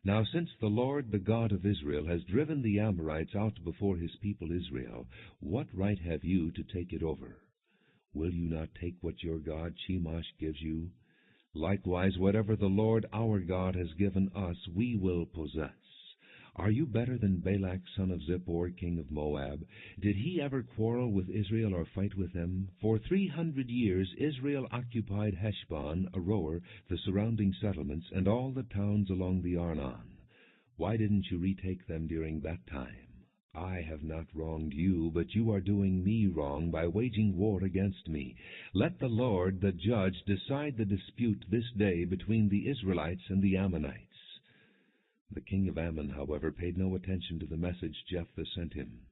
Now since the Lord, the God of Israel, has driven the Amorites out before his people Israel, what right have you to take it over? Will you not take what your god Chemosh gives you? Likewise, whatever the Lord our God has given us, we will possess. Are you better than Balak son of Zippor, king of Moab? Did he ever quarrel with Israel or fight with them? For 300 years Israel occupied Heshbon, Aroer, the surrounding settlements, and all the towns along the Arnon. Why didn't you retake them during that time? I have not wronged you, but you are doing me wrong by waging war against me. Let the Lord, the judge, decide the dispute this day between the Israelites and the Ammonites." The king of Ammon, however, paid no attention to the message Jephthah sent him.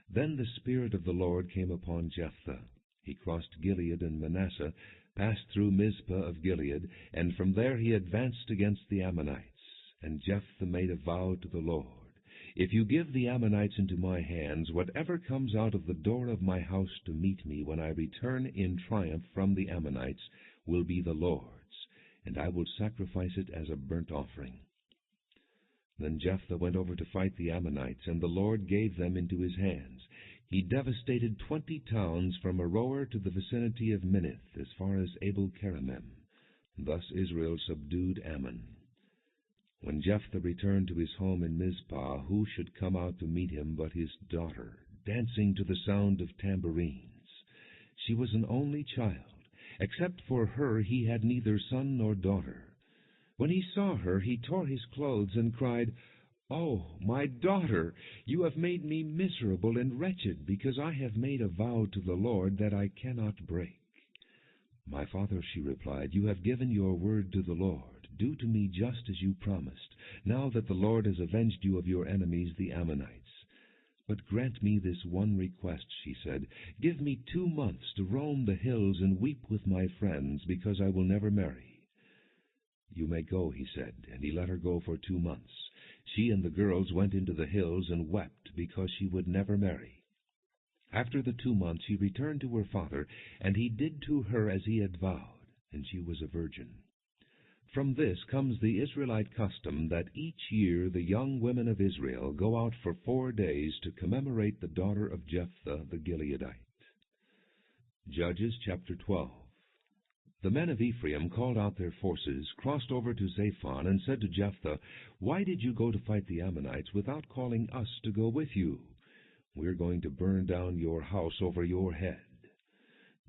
Then the Spirit of the Lord came upon Jephthah. He crossed Gilead and Manasseh, passed through Mizpah of Gilead, and from there he advanced against the Ammonites. And Jephthah made a vow to the Lord, "If you give the Ammonites into my hands, whatever comes out of the door of my house to meet me when I return in triumph from the Ammonites will be the Lord's, and I will sacrifice it as a burnt offering." Then Jephthah went over to fight the Ammonites, and the Lord gave them into his hands. He devastated 20 towns from Aroer to the vicinity of Minnith, as far as Abel-keramim. Thus Israel subdued Ammon. When Jephthah returned to his home in Mizpah, who should come out to meet him but his daughter, dancing to the sound of tambourines? She was an only child. Except for her he had neither son nor daughter. When he saw her, he tore his clothes and cried, "Oh, my daughter, you have made me miserable and wretched, because I have made a vow to the Lord that I cannot break." "My father," she replied, "you have given your word to the Lord. Do to me just as you promised, now that the Lord has avenged you of your enemies, the Ammonites. But grant me this one request," she said. "Give me 2 months to roam the hills and weep with my friends, because I will never marry." "You may go," he said, and he let her go for 2 months. She and the girls went into the hills and wept because she would never marry. After the 2 months she returned to her father, and he did to her as he had vowed, and she was a virgin. From this comes the Israelite custom that each year the young women of Israel go out for 4 days to commemorate the daughter of Jephthah the Gileadite. Judges chapter 12. The men of Ephraim called out their forces, crossed over to Zaphon, and said to Jephthah, "Why did you go to fight the Ammonites without calling us to go with you? We're going to burn down your house over your head."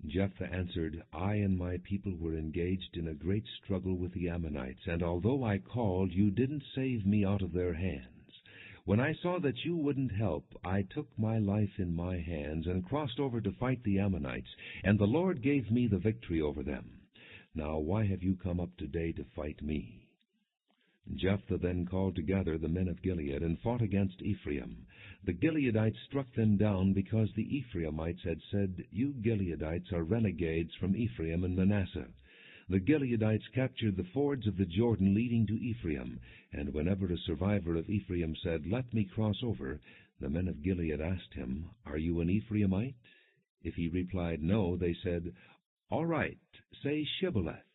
Jephthah answered, "I and my people were engaged in a great struggle with the Ammonites, and although I called, you didn't save me out of their hands. When I saw that you wouldn't help, I took my life in my hands and crossed over to fight the Ammonites, and the Lord gave me the victory over them. Now why have you come up today to fight me?" Jephthah then called together the men of Gilead and fought against Ephraim. The Gileadites struck them down because the Ephraimites had said, "You Gileadites are renegades from Ephraim and Manasseh." The Gileadites captured the fords of the Jordan leading to Ephraim, and whenever a survivor of Ephraim said, "Let me cross over," the men of Gilead asked him, "Are you an Ephraimite?" If he replied no, they said, "All right, say Shibboleth."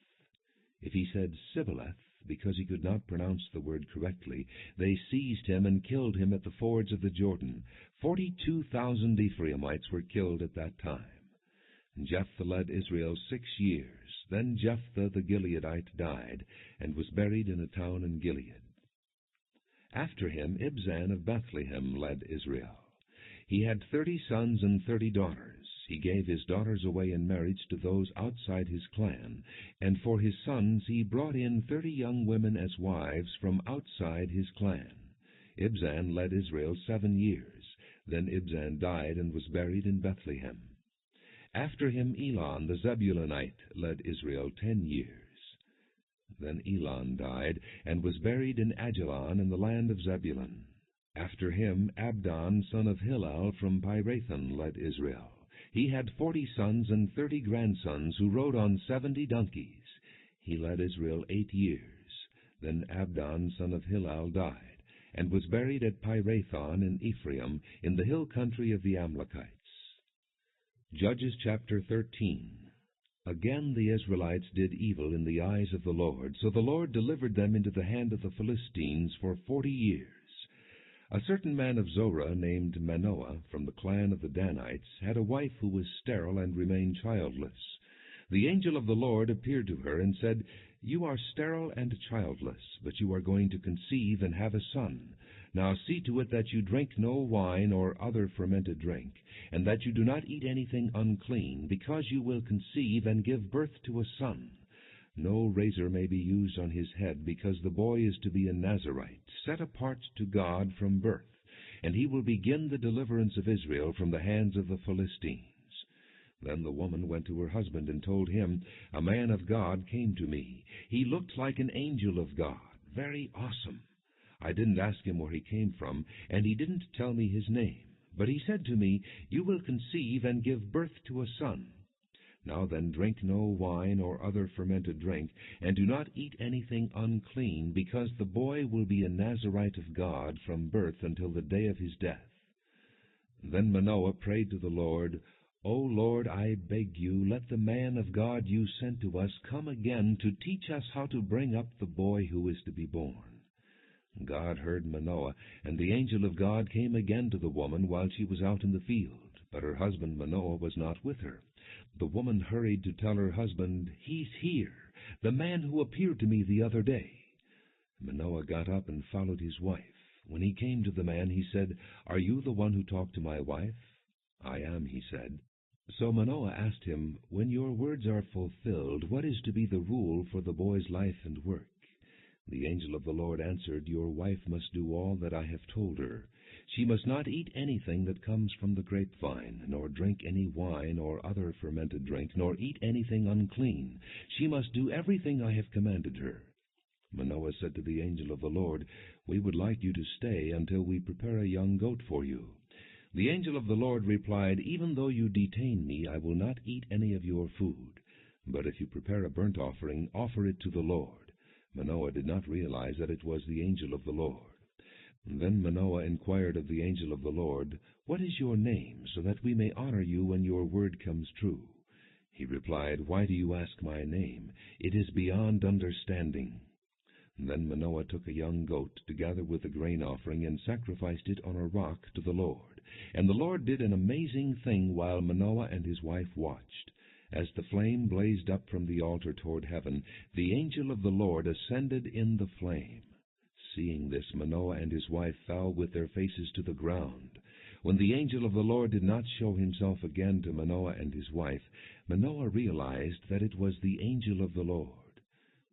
If he said Sibboleth, because he could not pronounce the word correctly, they seized him and killed him at the fords of the Jordan. 42,000 Ephraimites were killed at that time. Jephthah led Israel 6 years. Then Jephthah the Gileadite died, and was buried in a town in Gilead. After him Ibzan of Bethlehem led Israel. He had 30 sons and 30 daughters. He gave his daughters away in marriage to those outside his clan, and for his sons he brought in 30 young women as wives from outside his clan. Ibzan led Israel 7 years. Then Ibzan died and was buried in Bethlehem. After him Elon the Zebulunite led Israel 10 years. Then Elon died and was buried in Ajalon in the land of Zebulun. After him Abdon son of Hillel from Pirathon led Israel. He had 40 sons and 30 grandsons who rode on 70 donkeys. He led Israel 8 years. Then Abdon son of Hillel died, and was buried at Pirathon in Ephraim, in the hill country of the Amalekites. Judges chapter 13. Again the Israelites did evil in the eyes of the Lord, so the Lord delivered them into the hand of the Philistines for 40 years. A certain man of Zorah, named Manoah, from the clan of the Danites, had a wife who was sterile and remained childless. The angel of the Lord appeared to her and said, "You are sterile and childless, but you are going to conceive and have a son. Now see to it that you drink no wine or other fermented drink, and that you do not eat anything unclean, because you will conceive and give birth to a son. No razor may be used on his head, because the boy is to be a Nazirite, set apart to God from birth. and he will begin the deliverance of Israel from the hands of the Philistines." Then the woman went to her husband and told him, "A man of God came to me. He looked like an angel of God, very awesome. I didn't ask him where he came from, and he didn't tell me his name. But he said to me, 'You will conceive and give birth to a son. Now then, drink no wine or other fermented drink, and do not eat anything unclean, because the boy will be a Nazirite of God from birth until the day of his death.' Then Manoah prayed to the Lord, 'O Lord, I beg you, let the man of God you sent to us come again to teach us how to bring up the boy who is to be born.' God heard Manoah, and the angel of God came again to the woman while she was out in the field, but her husband Manoah was not with her. The woman hurried to tell her husband, 'He's here, the man who appeared to me the other day.' Manoah got up and followed his wife. When he came to the man, he said, 'Are you the one who talked to my wife?' 'I am,' he said. So Manoah asked him, 'When your words are fulfilled, what is to be the rule for the boy's life and work?' The angel of the Lord answered, 'Your wife must do all that I have told her. She must not eat anything that comes from the grapevine, nor drink any wine or other fermented drink, nor eat anything unclean. She must do everything I have commanded her.' Manoah said to the angel of the Lord, 'We would like you to stay until we prepare a young goat for you.' The angel of the Lord replied, 'Even though you detain me, I will not eat any of your food. But if you prepare a burnt offering, offer it to the Lord.' Manoah did not realize that it was the angel of the Lord. Then Manoah inquired of the angel of the Lord, 'What is your name, so that we may honor you when your word comes true?' He replied, 'Why do you ask my name? It is beyond understanding.' Then Manoah took a young goat, together with the grain offering, and sacrificed it on a rock to the Lord. And the Lord did an amazing thing while Manoah and his wife watched. As the flame blazed up from the altar toward heaven, the angel of the Lord ascended in the flame. Seeing this, Manoah and his wife fell with their faces to the ground. When the angel of the Lord did not show himself again to Manoah and his wife, Manoah realized that it was the angel of the Lord.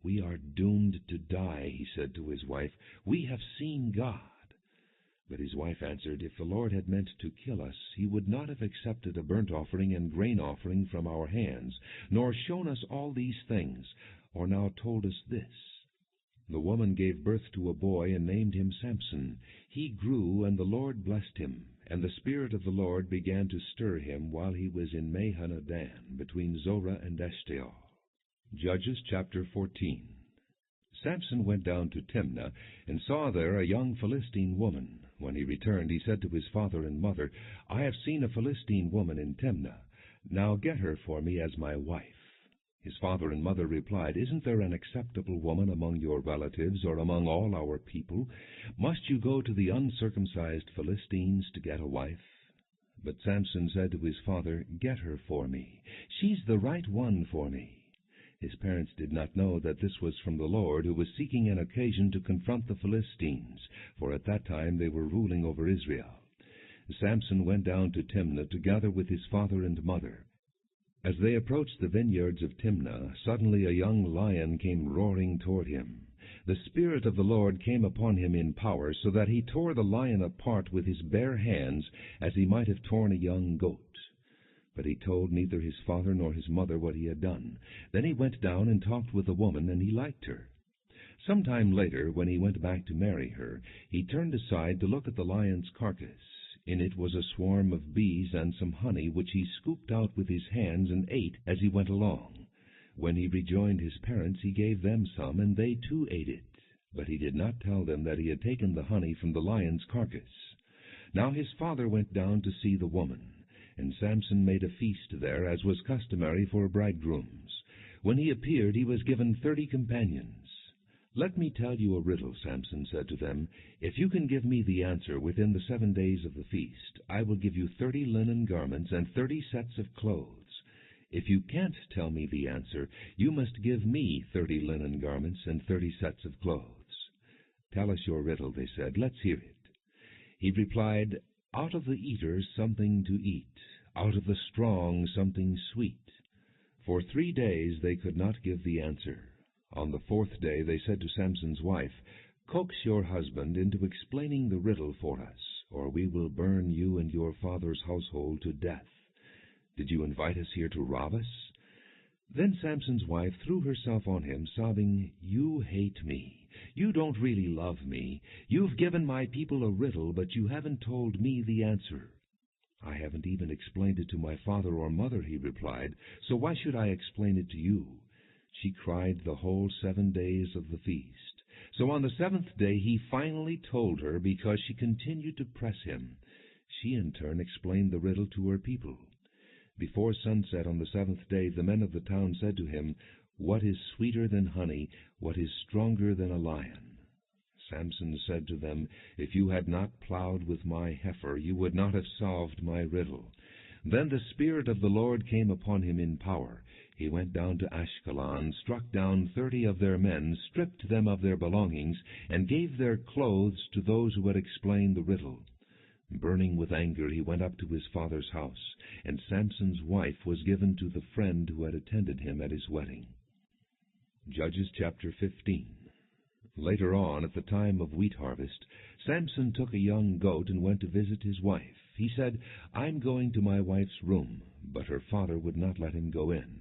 'We are doomed to die,' he said to his wife. 'We have seen God.' But his wife answered, 'If the Lord had meant to kill us, he would not have accepted a burnt offering and grain offering from our hands, nor shown us all these things, or now told us this.' The woman gave birth to a boy and named him Samson. He grew, and the Lord blessed him, and the Spirit of the Lord began to stir him while he was in Mahaneh-dan, between Zorah and Eshtaol. Judges chapter 14. Samson went down to Timnah, and saw there a young Philistine woman. When he returned, he said to his father and mother, 'I have seen a Philistine woman in Timnah. Now get her for me as my wife.' His father and mother replied, 'Isn't there an acceptable woman among your relatives, or among all our people? Must you go to the uncircumcised Philistines to get a wife?' But Samson said to his father, 'Get her for me. She's the right one for me.' His parents did not know that this was from the Lord, who was seeking an occasion to confront the Philistines, for at that time they were ruling over Israel. Samson went down to Timnah together with his father and mother. As they approached the vineyards of Timnah, suddenly a young lion came roaring toward him. The Spirit of the Lord came upon him in power, so that he tore the lion apart with his bare hands, as he might have torn a young goat. But he told neither his father nor his mother what he had done. Then he went down and talked with the woman, and he liked her. Some time later, when he went back to marry her, he turned aside to look at the lion's carcass. In it was a swarm of bees and some honey, which he scooped out with his hands and ate as he went along. When he rejoined his parents, he gave them some, and they too ate it. But he did not tell them that he had taken the honey from the lion's carcass. Now his father went down to see the woman. And Samson made a feast there, as was customary for bridegrooms. When he appeared, he was given 30 companions. 'Let me tell you a riddle,' Samson said to them. 'If you can give me the answer within the 7 days of the feast, I will give you 30 linen garments and 30 sets of clothes. If you can't tell me the answer, you must give me 30 linen garments and 30 sets of clothes.' 'Tell us your riddle,' they said. 'Let's hear it.' He replied, 'Out of the eater something to eat, out of the strong something sweet.' For 3 days they could not give the answer. On the 4th day they said to Samson's wife, 'Coax your husband into explaining the riddle for us, or we will burn you and your father's household to death. Did you invite us here to rob us?" Then Samson's wife threw herself on him, sobbing, "You hate me. You don't really love me. You've given my people a riddle, but you haven't told me the answer." "I haven't even explained it to my father or mother," he replied, "so why should I explain it to you?" She cried the whole 7 days of the feast. So on the 7th day he finally told her, because she continued to press him. She in turn explained the riddle to her people. Before sunset on the 7th day the men of the town said to him, "What is sweeter than honey? What is stronger than a lion?" Samson said to them, "If you had not plowed with my heifer, you would not have solved my riddle." Then the Spirit of the Lord came upon him in power. He went down to Ashkelon, struck down 30 of their men, stripped them of their belongings, and gave their clothes to those who had explained the riddle. Burning with anger, he went up to his father's house, and Samson's wife was given to the friend who had attended him at his wedding. Judges chapter 15. Later on, at the time of wheat harvest, Samson took a young goat and went to visit his wife. He said, "I'm going to my wife's room," but her father would not let him go in.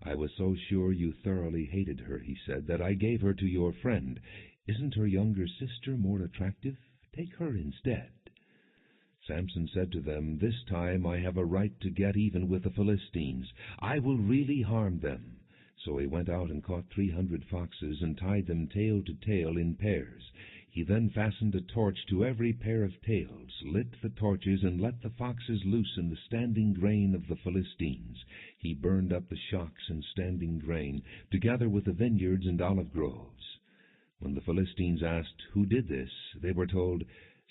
"I was so sure you thoroughly hated her," he said, "that I gave her to your friend. Isn't her younger sister more attractive? Take her instead." Samson said to them, "This time I have a right to get even with the Philistines. I will really harm them." So he went out and caught 300 foxes and tied them tail to tail in pairs. He then fastened a torch to every pair of tails, lit the torches, and let the foxes loose in the standing grain of the Philistines. He burned up the shocks and standing grain, together with the vineyards and olive groves. When the Philistines asked, "Who did this?" they were told,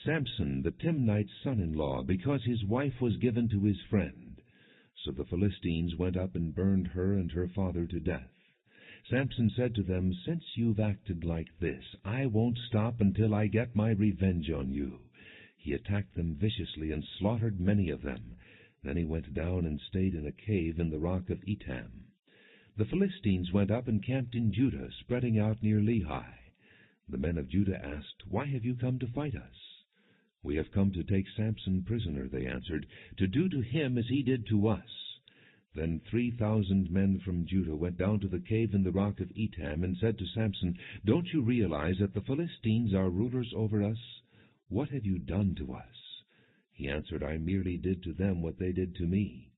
"Samson, the Timnite's son-in-law, because his wife was given to his friend." So the Philistines went up and burned her and her father to death. Samson said to them, "Since you've acted like this, I won't stop until I get my revenge on you." He attacked them viciously and slaughtered many of them. Then he went down and stayed in a cave in the rock of Etam. The Philistines went up and camped in Judah, spreading out near Lehi. The men of Judah asked, "Why have you come to fight us?" "We have come to take Samson prisoner," they answered, "to do to him as he did to us." Then 3,000 men from Judah went down to the cave in the rock of Etam and said to Samson, "Don't you realize that the Philistines are rulers over us? What have you done to us?" He answered, "I merely did to them what they did to me."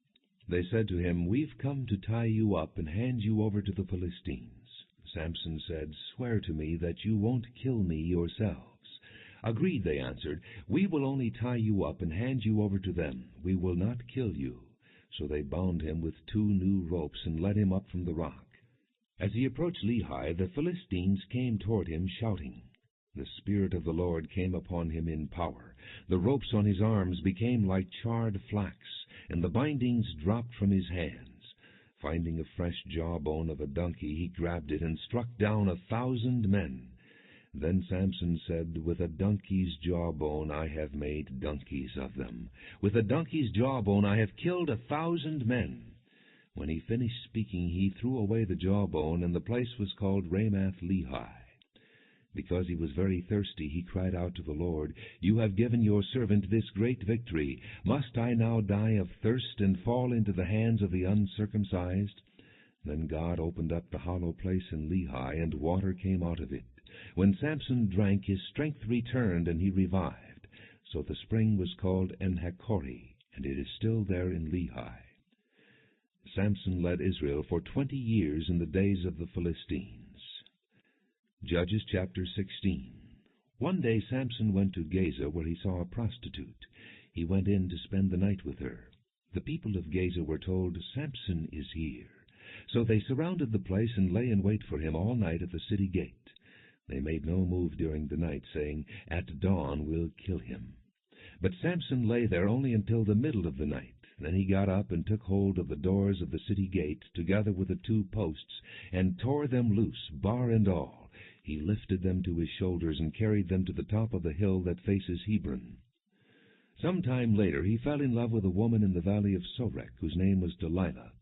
They said to him, "We've come to tie you up and hand you over to the Philistines." Samson said, "Swear to me that you won't kill me yourselves." "Agreed," they answered. "We will only tie you up and hand you over to them. We will not kill you." So they bound him with 2 new ropes and led him up from the rock. As he approached Lehi, the Philistines came toward him, shouting. The Spirit of the Lord came upon him in power. The ropes on his arms became like charred flax, and the bindings dropped from his hands. Finding a fresh jawbone of a donkey, he grabbed it and struck down 1,000 men. Then Samson said, "With a donkey's jawbone I have made donkeys of them. With a donkey's jawbone I have killed 1,000 men." When he finished speaking, he threw away the jawbone, and the place was called Ramath-Lehi. Because he was very thirsty, he cried out to the Lord, "You have given your servant this great victory. Must I now die of thirst and fall into the hands of the uncircumcised?" Then God opened up the hollow place in Lehi, and water came out of it. When Samson drank, his strength returned, and he revived. So the spring was called En-Hakkore, and it is still there in Lehi. Samson led Israel for 20 years in the days of the Philistines. Judges chapter 16. One day Samson went to Gaza, where he saw a prostitute. He went in to spend the night with her. The people of Gaza were told, "Samson is here." So they surrounded the place and lay in wait for him all night at the city gate. They made no move during the night, saying, "At dawn we'll kill him." But Samson lay there only until the middle of the night. Then he got up and took hold of the doors of the city gate, together with the 2 posts, and tore them loose, bar and all. He lifted them to his shoulders and carried them to the top of the hill that faces Hebron. Some time later he fell in love with a woman in the valley of Sorek, whose name was Delilah.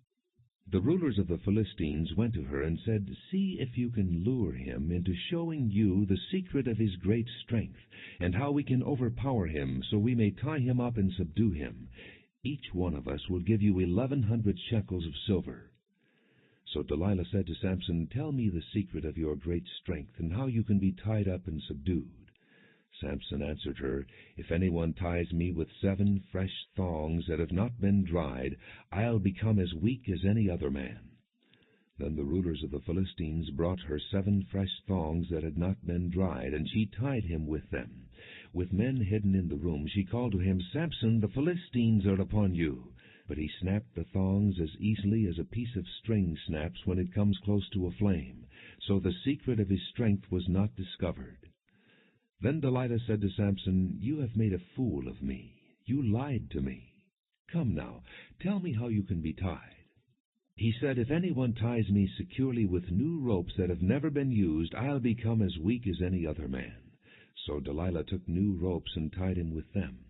The rulers of the Philistines went to her and said, "See if you can lure him into showing you the secret of his great strength, and how we can overpower him, so we may tie him up and subdue him. Each one of us will give you 1,100 shekels of silver." So Delilah said to Samson, "Tell me the secret of your great strength, and how you can be tied up and subdued." Samson answered her, "If anyone ties me with 7 fresh thongs that have not been dried, I'll become as weak as any other man." Then the rulers of the Philistines brought her 7 fresh thongs that had not been dried, and she tied him with them. With men hidden in the room, she called to him, "Samson, the Philistines are upon you." But he snapped the thongs as easily as a piece of string snaps when it comes close to a flame. So the secret of his strength was not discovered. Then Delilah said to Samson, "You have made a fool of me. You lied to me. Come now, tell me how you can be tied." He said, "If anyone ties me securely with new ropes that have never been used, I'll become as weak as any other man." So Delilah took new ropes and tied him with them.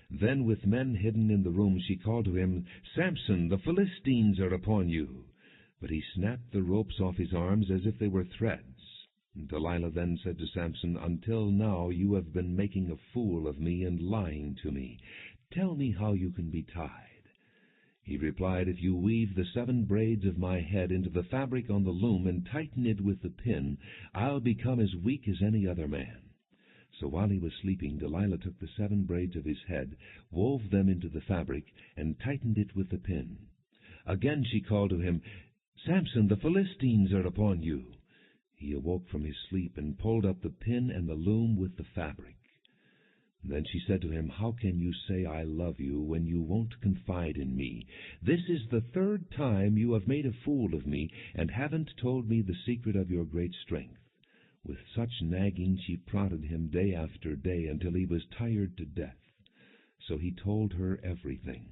Then with men hidden in the room she called to him, "Samson, the Philistines are upon you." But he snapped the ropes off his arms as if they were threads. Delilah then said to Samson, "Until now you have been making a fool of me and lying to me. Tell me how you can be tied." He replied, "If you weave the 7 braids of my head into the fabric on the loom and tighten it with the pin, I'll become as weak as any other man." So while he was sleeping, Delilah took the 7 braids of his head, wove them into the fabric, and tightened it with the pin. Again she called to him, "Samson, the Philistines are upon you." He awoke from his sleep and pulled up the pin and the loom with the fabric. Then she said to him, "How can you say I love you when you won't confide in me? This is the 3rd time you have made a fool of me and haven't told me the secret of your great strength." With such nagging she prodded him day after day until he was tired to death. So he told her everything.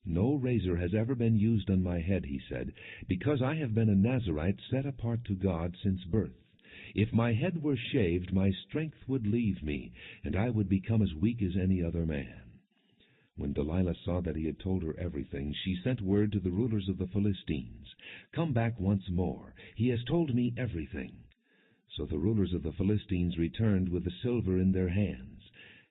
"No razor has ever been used on my head," he said, "because I have been a Nazirite set apart to God since birth. If my head were shaved, my strength would leave me, and I would become as weak as any other man." When Delilah saw that he had told her everything, she sent word to the rulers of the Philistines, "Come back once more. He has told me everything." So the rulers of the Philistines returned with the silver in their hands.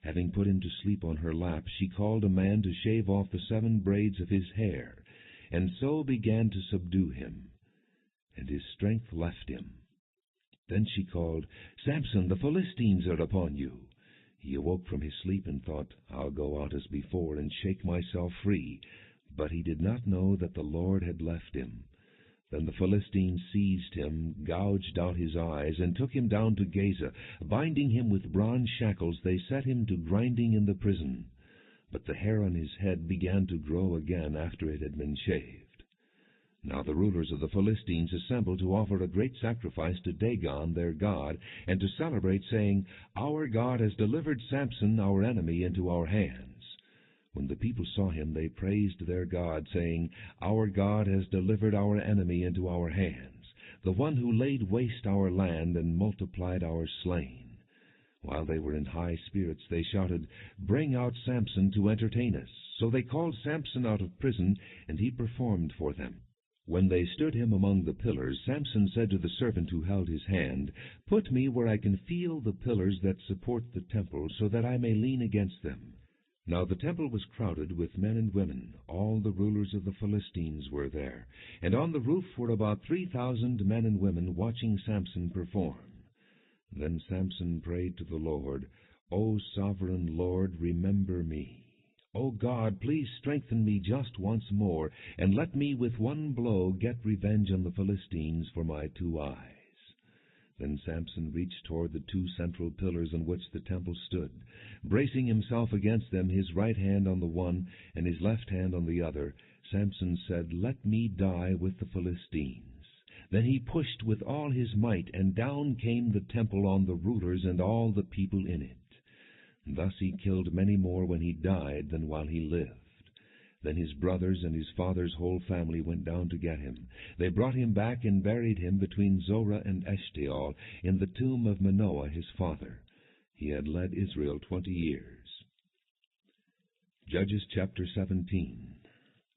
Having put him to sleep on her lap, she called a man to shave off the 7 braids of his hair, and so began to subdue him. And his strength left him. Then she called, "Samson, the Philistines are upon you." He awoke from his sleep and thought, "I'll go out as before and shake myself free." But he did not know that the Lord had left him. Then the Philistines seized him, gouged out his eyes, and took him down to Gaza. Binding him with bronze shackles, they set him to grinding in the prison. But the hair on his head began to grow again after it had been shaved. Now the rulers of the Philistines assembled to offer a great sacrifice to Dagon their god, and to celebrate, saying, "Our God has delivered Samson our enemy into our hands." When the people saw him, they praised their God, saying, "Our God has delivered our enemy into our hands, the one who laid waste our land and multiplied our slain." While they were in high spirits, they shouted, "Bring out Samson to entertain us." So they called Samson out of prison, and he performed for them. When they stood him among the pillars, Samson said to the servant who held his hand, "Put me where I can feel the pillars that support the temple, so that I may lean against them." Now the temple was crowded with men and women. All the rulers of the Philistines were there, and on the roof were about 3,000 men and women watching Samson perform. Then Samson prayed to the Lord, "O sovereign Lord, remember me. O God, please strengthen me just once more, and let me with one blow get revenge on the Philistines for my 2 eyes." Then Samson reached toward the 2 central pillars on which the temple stood. Bracing himself against them, his right hand on the one and his left hand on the other, Samson said, "Let me die with the Philistines." Then he pushed with all his might, and down came the temple on the rulers and all the people in it. Thus he killed many more when he died than while he lived. Then his brothers and his father's whole family went down to get him. They brought him back and buried him between Zorah and Eshtaol in the tomb of Manoah his father. He had led Israel 20 years. Judges chapter 17.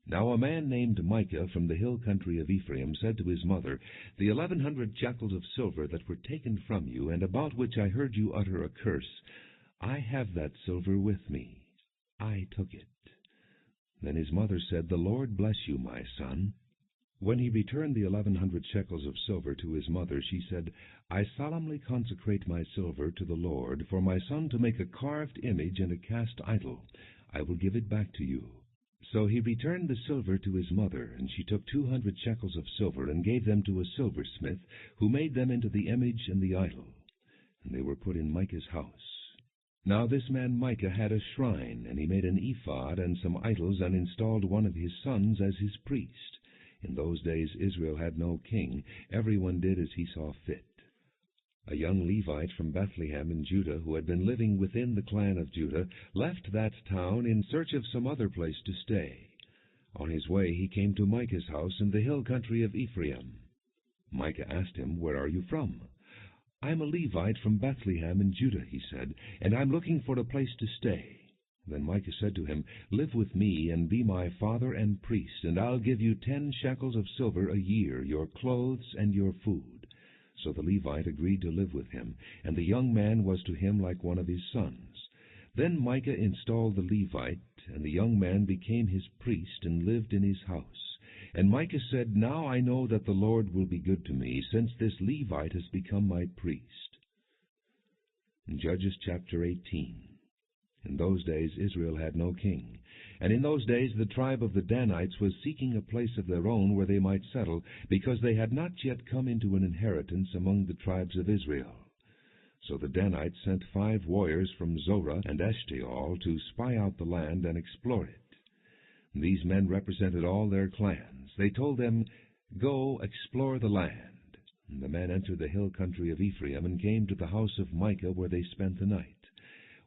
Now a man named Micah from the hill country of Ephraim said to his mother, The 1,100 shekels of silver that were taken from you, and about which I heard you utter a curse, I have that silver with me. I took it. Then his mother said, The Lord bless you, my son. When he returned the 1,100 shekels of silver to his mother, she said, I solemnly consecrate my silver to the Lord, for my son to make a carved image and a cast idol. I will give it back to you. So he returned the silver to his mother, and she took 200 shekels of silver and gave them to a silversmith, who made them into the image and the idol. And they were put in Micah's house. Now this man Micah had a shrine, and he made an ephod and some idols, and installed one of his sons as his priest. In those days Israel had no king. Everyone did as he saw fit. A young Levite from Bethlehem in Judah, who had been living within the clan of Judah, left that town in search of some other place to stay. On his way he came to Micah's house in the hill country of Ephraim. Micah asked him, Where are you from? I'm a Levite from Bethlehem in Judah, he said, and I'm looking for a place to stay. Then Micah said to him, Live with me, and be my father and priest, and I'll give you 10 shekels of silver a year, your clothes and your food. So the Levite agreed to live with him, and the young man was to him like one of his sons. Then Micah installed the Levite, and the young man became his priest and lived in his house. And Micah said, Now I know that the Lord will be good to me, since this Levite has become my priest. Judges chapter 18. In those days Israel had no king. And in those days the tribe of the Danites was seeking a place of their own where they might settle, because they had not yet come into an inheritance among the tribes of Israel. So the Danites sent 5 warriors from Zorah and Eshtaol to spy out the land and explore it. These men represented all their clans. They told them, Go, explore the land. And the men entered the hill country of Ephraim and came to the house of Micah, where they spent the night.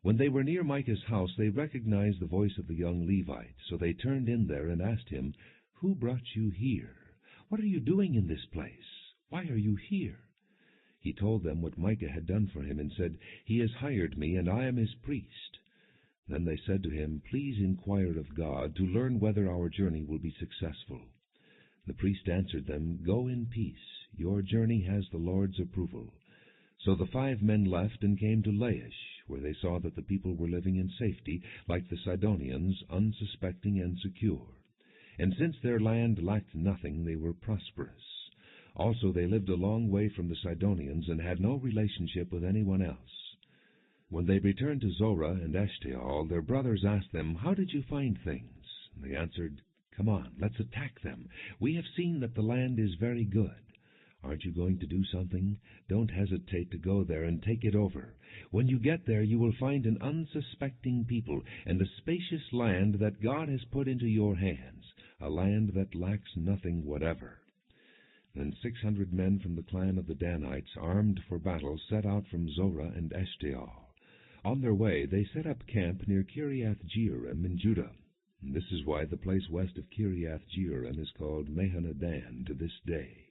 When they were near Micah's house, they recognized the voice of the young Levite. So they turned in there and asked him, Who brought you here? What are you doing in this place? Why are you here? He told them what Micah had done for him, and said, He has hired me, and I am his priest. Then they said to him, Please inquire of God, to learn whether our journey will be successful. The priest answered them, Go in peace. Your journey has the Lord's approval. So the 5 men left and came to Laish, where they saw that the people were living in safety, like the Sidonians, unsuspecting and secure. And since their land lacked nothing, they were prosperous. Also they lived a long way from the Sidonians, and had no relationship with anyone else. When they returned to Zorah and Eshtaol, their brothers asked them, How did you find things? And they answered, Come on, let's attack them. We have seen that the land is very good. Aren't you going to do something? Don't hesitate to go there and take it over. When you get there, you will find an unsuspecting people and a spacious land that God has put into your hands, a land that lacks nothing whatever. Then 600 men from the clan of the Danites, armed for battle, set out from Zorah and Eshtaol. On their way, they set up camp near Kiriath-Jearim in Judah. This is why the place west of Kiriath-Jearim is called Mahaneh-dan to this day.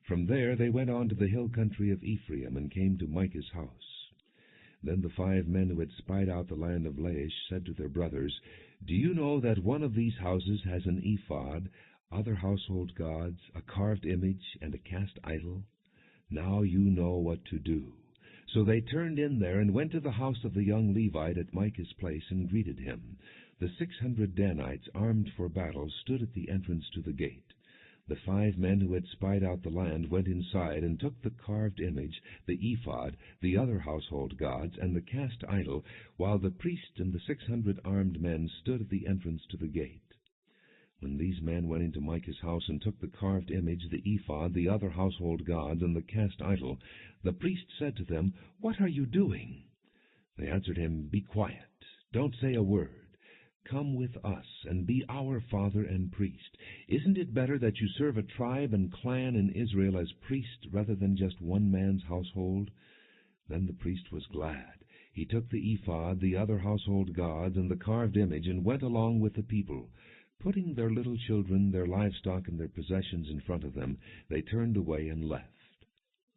From there they went on to the hill country of Ephraim and came to Micah's house. Then the 5 men who had spied out the land of Laish said to their brothers, Do you know that one of these houses has an ephod, other household gods, a carved image, and a cast idol? Now you know what to do. So they turned in there and went to the house of the young Levite at Micah's place and greeted him. The 600 Danites, armed for battle, stood at the entrance to the gate. The 5 men who had spied out the land went inside and took the carved image, the ephod, the other household gods, and the cast idol, while the priest and the 600 armed men stood at the entrance to the gate. When these men went into Micah's house and took the carved image, the ephod, the other household gods, and the cast idol, the priest said to them, What are you doing? They answered him, Be quiet. Don't say a word. Come with us, and be our father and priest. Isn't it better that you serve a tribe and clan in Israel as priest rather than just one man's household? Then the priest was glad. He took the ephod, the other household gods, and the carved image, and went along with the people. Putting their little children, their livestock, and their possessions in front of them, they turned away and left.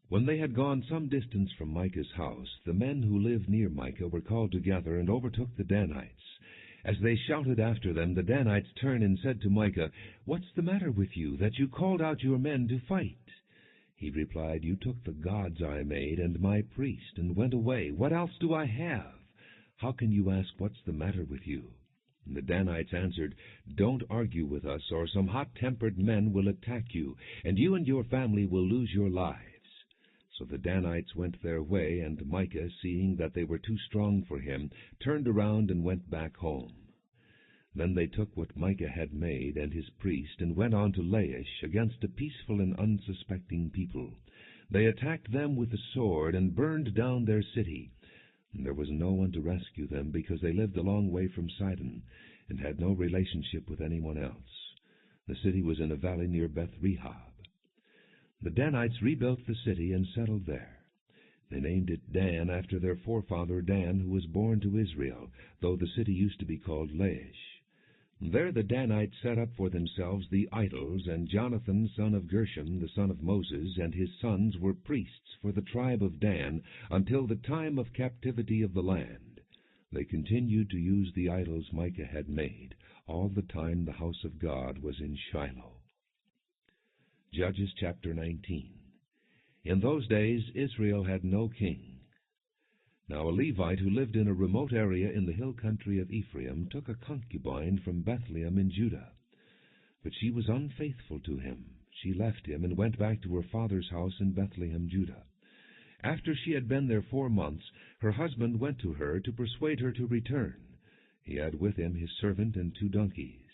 When they had gone some distance from Micah's house, the men who lived near Micah were called together and overtook the Danites. As they shouted after them, the Danites turned and said to Micah, "What's the matter with you, that you called out your men to fight?" He replied, "You took the gods I made and my priest, and went away. What else do I have? How can you ask, 'What's the matter with you?'" And the Danites answered, "Don't argue with us, or some hot-tempered men will attack you, and your family will lose your lives." So the Danites went their way, and Micah, seeing that they were too strong for him, turned around and went back home. Then they took what Micah had made and his priest, and went on to Laish against a peaceful and unsuspecting people. They attacked them with the sword and burned down their city. And there was no one to rescue them, because they lived a long way from Sidon and had no relationship with anyone else. The city was in a valley near Beth-Rehob. The Danites rebuilt the city and settled there. They named it Dan after their forefather Dan, who was born to Israel, though the city used to be called Laish. There the Danites set up for themselves the idols, and Jonathan, son of Gershom, the son of Moses, and his sons were priests for the tribe of Dan until the time of captivity of the land. They continued to use the idols Micah had made, all the time the house of God was in Shiloh. Judges chapter 19. In those days Israel had no king. Now a Levite who lived in a remote area in the hill country of Ephraim took a concubine from Bethlehem in Judah. But she was unfaithful to him. She left him and went back to her father's house in Bethlehem, Judah. After she had been there 4 months, her husband went to her to persuade her to return. He had with him his servant and 2 donkeys.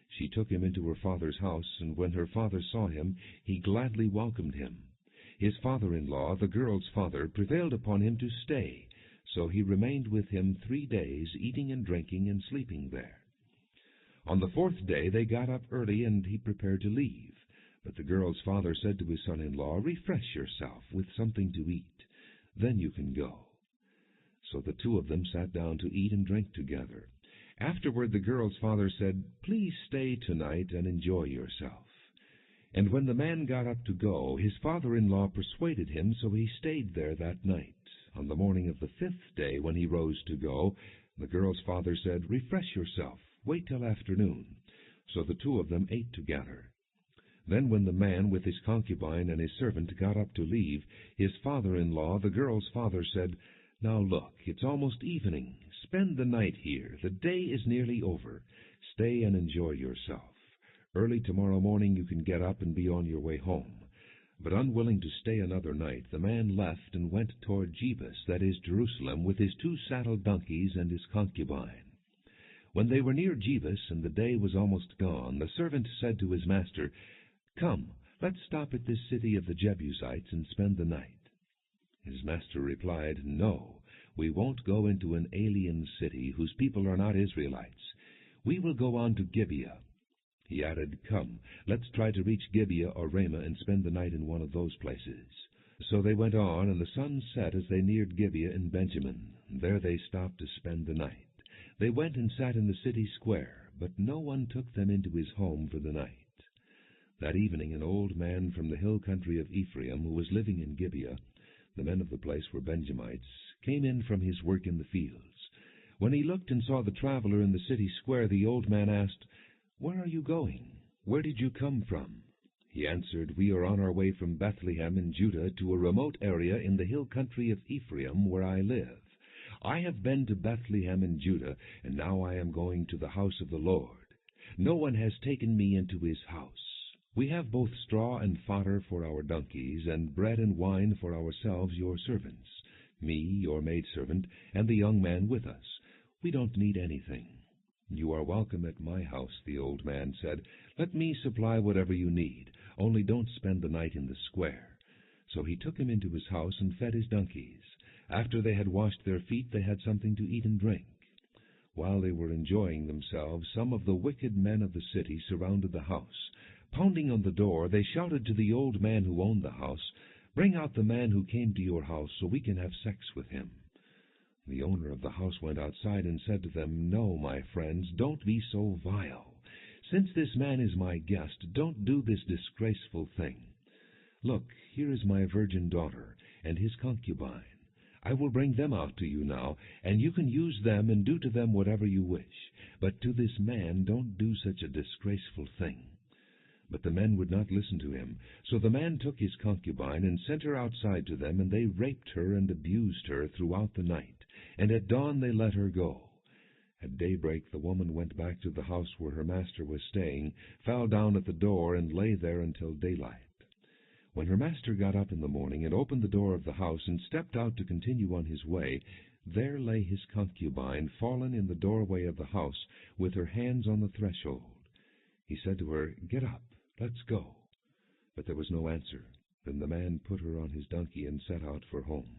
She took him into her father's house, and when her father saw him, he gladly welcomed him. His father-in-law, the girl's father, prevailed upon him to stay, so he remained with him 3 days, eating and drinking and sleeping there. On the 4th day they got up early, and he prepared to leave. But the girl's father said to his son-in-law, "Refresh yourself with something to eat. Then you can go." So the 2 of them sat down to eat and drink together. Afterward the girl's father said, "Please stay tonight and enjoy yourself." And when the man got up to go, his father-in-law persuaded him, so he stayed there that night. On the morning of the 5th day, when he rose to go, the girl's father said, "Refresh yourself. Wait till afternoon." So the 2 of them ate together. Then when the man with his concubine and his servant got up to leave, his father-in-law, the girl's father, said, "Now look, it's almost evening. Spend the night here. The day is nearly over. Stay and enjoy yourself. Early tomorrow morning you can get up and be on your way home." But unwilling to stay another night, the man left and went toward Jebus, that is Jerusalem, with his 2 saddled donkeys and his concubine. When they were near Jebus and the day was almost gone, the servant said to his master, "Come, let's stop at this city of the Jebusites and spend the night." His master replied, "No, we won't go into an alien city whose people are not Israelites. We will go on to Gibeah." He added, "Come, let's try to reach Gibeah or Ramah and spend the night in one of those places." So they went on, and the sun set as they neared Gibeah in Benjamin. There they stopped to spend the night. They went and sat in the city square, but no one took them into his home for the night. That evening an old man from the hill country of Ephraim, who was living in Gibeah, the men of the place were Benjamites, came in from his work in the fields. When he looked and saw the traveler in the city square, the old man asked, "Where are you going? Where did you come from?" He answered, "We are on our way from Bethlehem in Judah to a remote area in the hill country of Ephraim, where I live. I have been to Bethlehem in Judah, and now I am going to the house of the Lord. No one has taken me into his house. We have both straw and fodder for our donkeys, and bread and wine for ourselves, your servants, me, your maidservant, and the young man with us. We don't need anything." "You are welcome at my house," the old man said. "Let me supply whatever you need. Only don't spend the night in the square." So he took him into his house and fed his donkeys. After they had washed their feet, they had something to eat and drink. While they were enjoying themselves, some of the wicked men of the city surrounded the house. Pounding on the door, they shouted to the old man who owned the house, "Bring out the man who came to your house, so we can have sex with him." The owner of the house went outside and said to them, "No, my friends, don't be so vile. Since this man is my guest, don't do this disgraceful thing. Look, here is my virgin daughter and his concubine. I will bring them out to you now, and you can use them and do to them whatever you wish. But to this man don't do such a disgraceful thing." But the men would not listen to him. So the man took his concubine and sent her outside to them, and they raped her and abused her throughout the night. And at dawn they let her go. At daybreak the woman went back to the house where her master was staying, fell down at the door, and lay there until daylight. When her master got up in the morning and opened the door of the house and stepped out to continue on his way, there lay his concubine, fallen in the doorway of the house, with her hands on the threshold. He said to her, "Get up, let's go." But there was no answer. Then the man put her on his donkey and set out for home.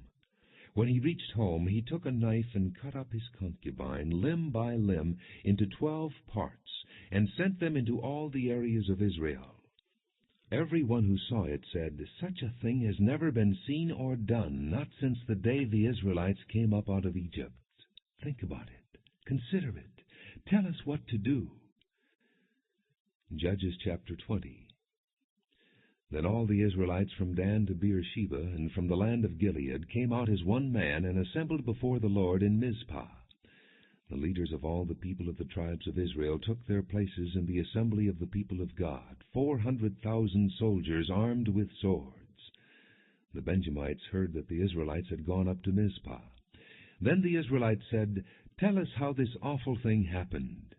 When he reached home, he took a knife and cut up his concubine, limb by limb, into 12 parts, and sent them into all the areas of Israel. Every one who saw it said, "Such a thing has never been seen or done, not since the day the Israelites came up out of Egypt." Think about it. Consider it. Tell us what to do. Judges chapter 20. Then all the Israelites from Dan to Beersheba and from the land of Gilead came out as one man and assembled before the Lord in Mizpah. The leaders of all the people of the tribes of Israel took their places in the assembly of the people of God, 400,000 soldiers armed with swords. The Benjamites heard that the Israelites had gone up to Mizpah. Then the Israelites said, "Tell us how this awful thing happened."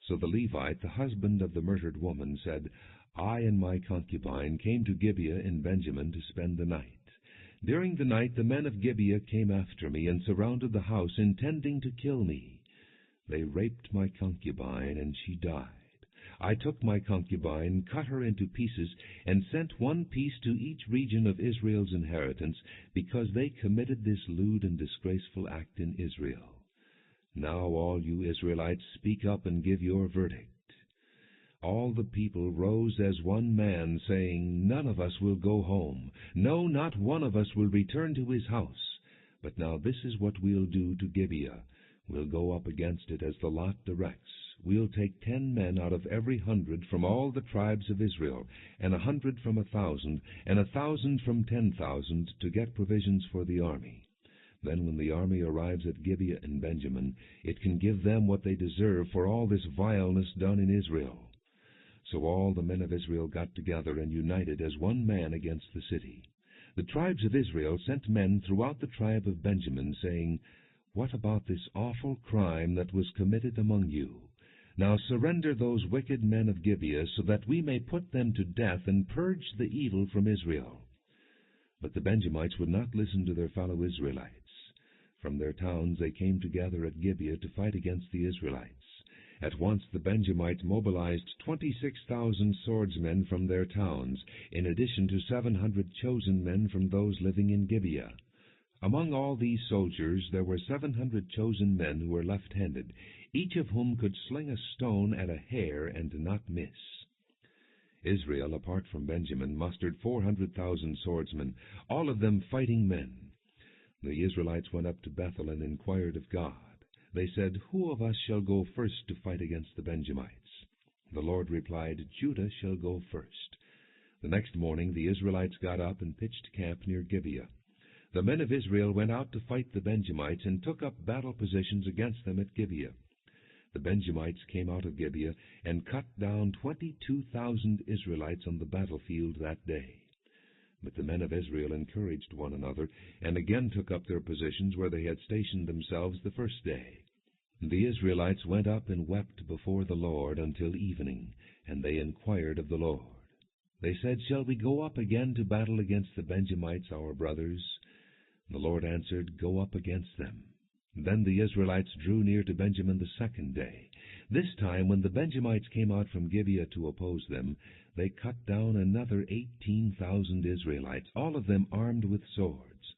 So the Levite, the husband of the murdered woman, said, "I and my concubine came to Gibeah in Benjamin to spend the night. During the night the men of Gibeah came after me and surrounded the house, intending to kill me. They raped my concubine, and she died. I took my concubine, cut her into pieces, and sent one piece to each region of Israel's inheritance, because they committed this lewd and disgraceful act in Israel. Now all you Israelites, speak up and give your verdict." All the people rose as one man, saying, "None of us will go home. No, not one of us will return to his house. But now this is what we'll do to Gibeah. We'll go up against it as the lot directs. We'll take 10 men out of every 100 from all the tribes of Israel, and 100 from 1,000, and 1,000 from 10,000, to get provisions for the army. Then when the army arrives at Gibeah in Benjamin, it can give them what they deserve for all this vileness done in Israel." So all the men of Israel got together and united as one man against the city. The tribes of Israel sent men throughout the tribe of Benjamin, saying, "What about this awful crime that was committed among you? Now surrender those wicked men of Gibeah, so that we may put them to death and purge the evil from Israel." But the Benjamites would not listen to their fellow Israelites. From their towns they came together at Gibeah to fight against the Israelites. At once the Benjamites mobilized 26,000 swordsmen from their towns, in addition to 700 chosen men from those living in Gibeah. Among all these soldiers there were 700 chosen men who were left-handed, each of whom could sling a stone at a hair and not miss. Israel, apart from Benjamin, mustered 400,000 swordsmen, all of them fighting men. The Israelites went up to Bethel and inquired of God. They said, "Who of us shall go first to fight against the Benjamites?" The Lord replied, "Judah shall go first." The next morning the Israelites got up and pitched camp near Gibeah. The men of Israel went out to fight the Benjamites and took up battle positions against them at Gibeah. The Benjamites came out of Gibeah and cut down 22,000 Israelites on the battlefield that day. But the men of Israel encouraged one another, and again took up their positions where they had stationed themselves the first day. The Israelites went up and wept before the Lord until evening, and they inquired of the Lord. They said, "Shall we go up again to battle against the Benjamites, our brothers?" The Lord answered, "Go up against them." Then the Israelites drew near to Benjamin the second day. This time, when the Benjamites came out from Gibeah to oppose them, they cut down another 18,000 Israelites, all of them armed with swords.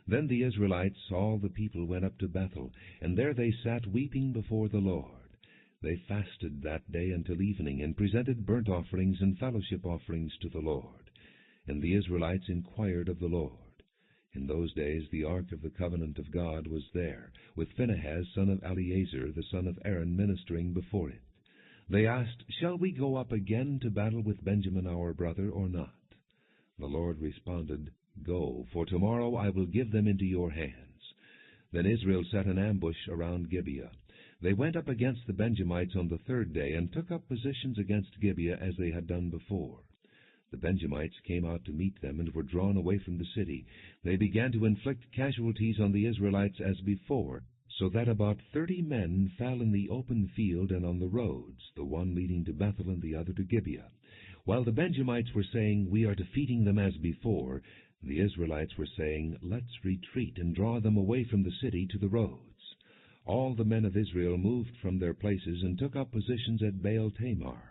Then the Israelites, all the people, went up to Bethel, and there they sat weeping before the Lord. They fasted that day until evening, and presented burnt offerings and fellowship offerings to the Lord. And the Israelites inquired of the Lord. In those days the ark of the covenant of God was there, with Phinehas, son of Eleazar, the son of Aaron, ministering before it. They asked, "Shall we go up again to battle with Benjamin our brother, or not?" The Lord responded, "Go, for tomorrow I will give them into your hands." Then Israel set an ambush around Gibeah. They went up against the Benjamites on the third day, and took up positions against Gibeah as they had done before. The Benjamites came out to meet them, and were drawn away from the city. They began to inflict casualties on the Israelites as before, so that about 30 men fell in the open field and on the roads, the one leading to Bethel and the other to Gibeah. While the Benjamites were saying, "We are defeating them as before," the Israelites were saying, "Let's retreat and draw them away from the city to the roads." All the men of Israel moved from their places and took up positions at Baal-Tamar,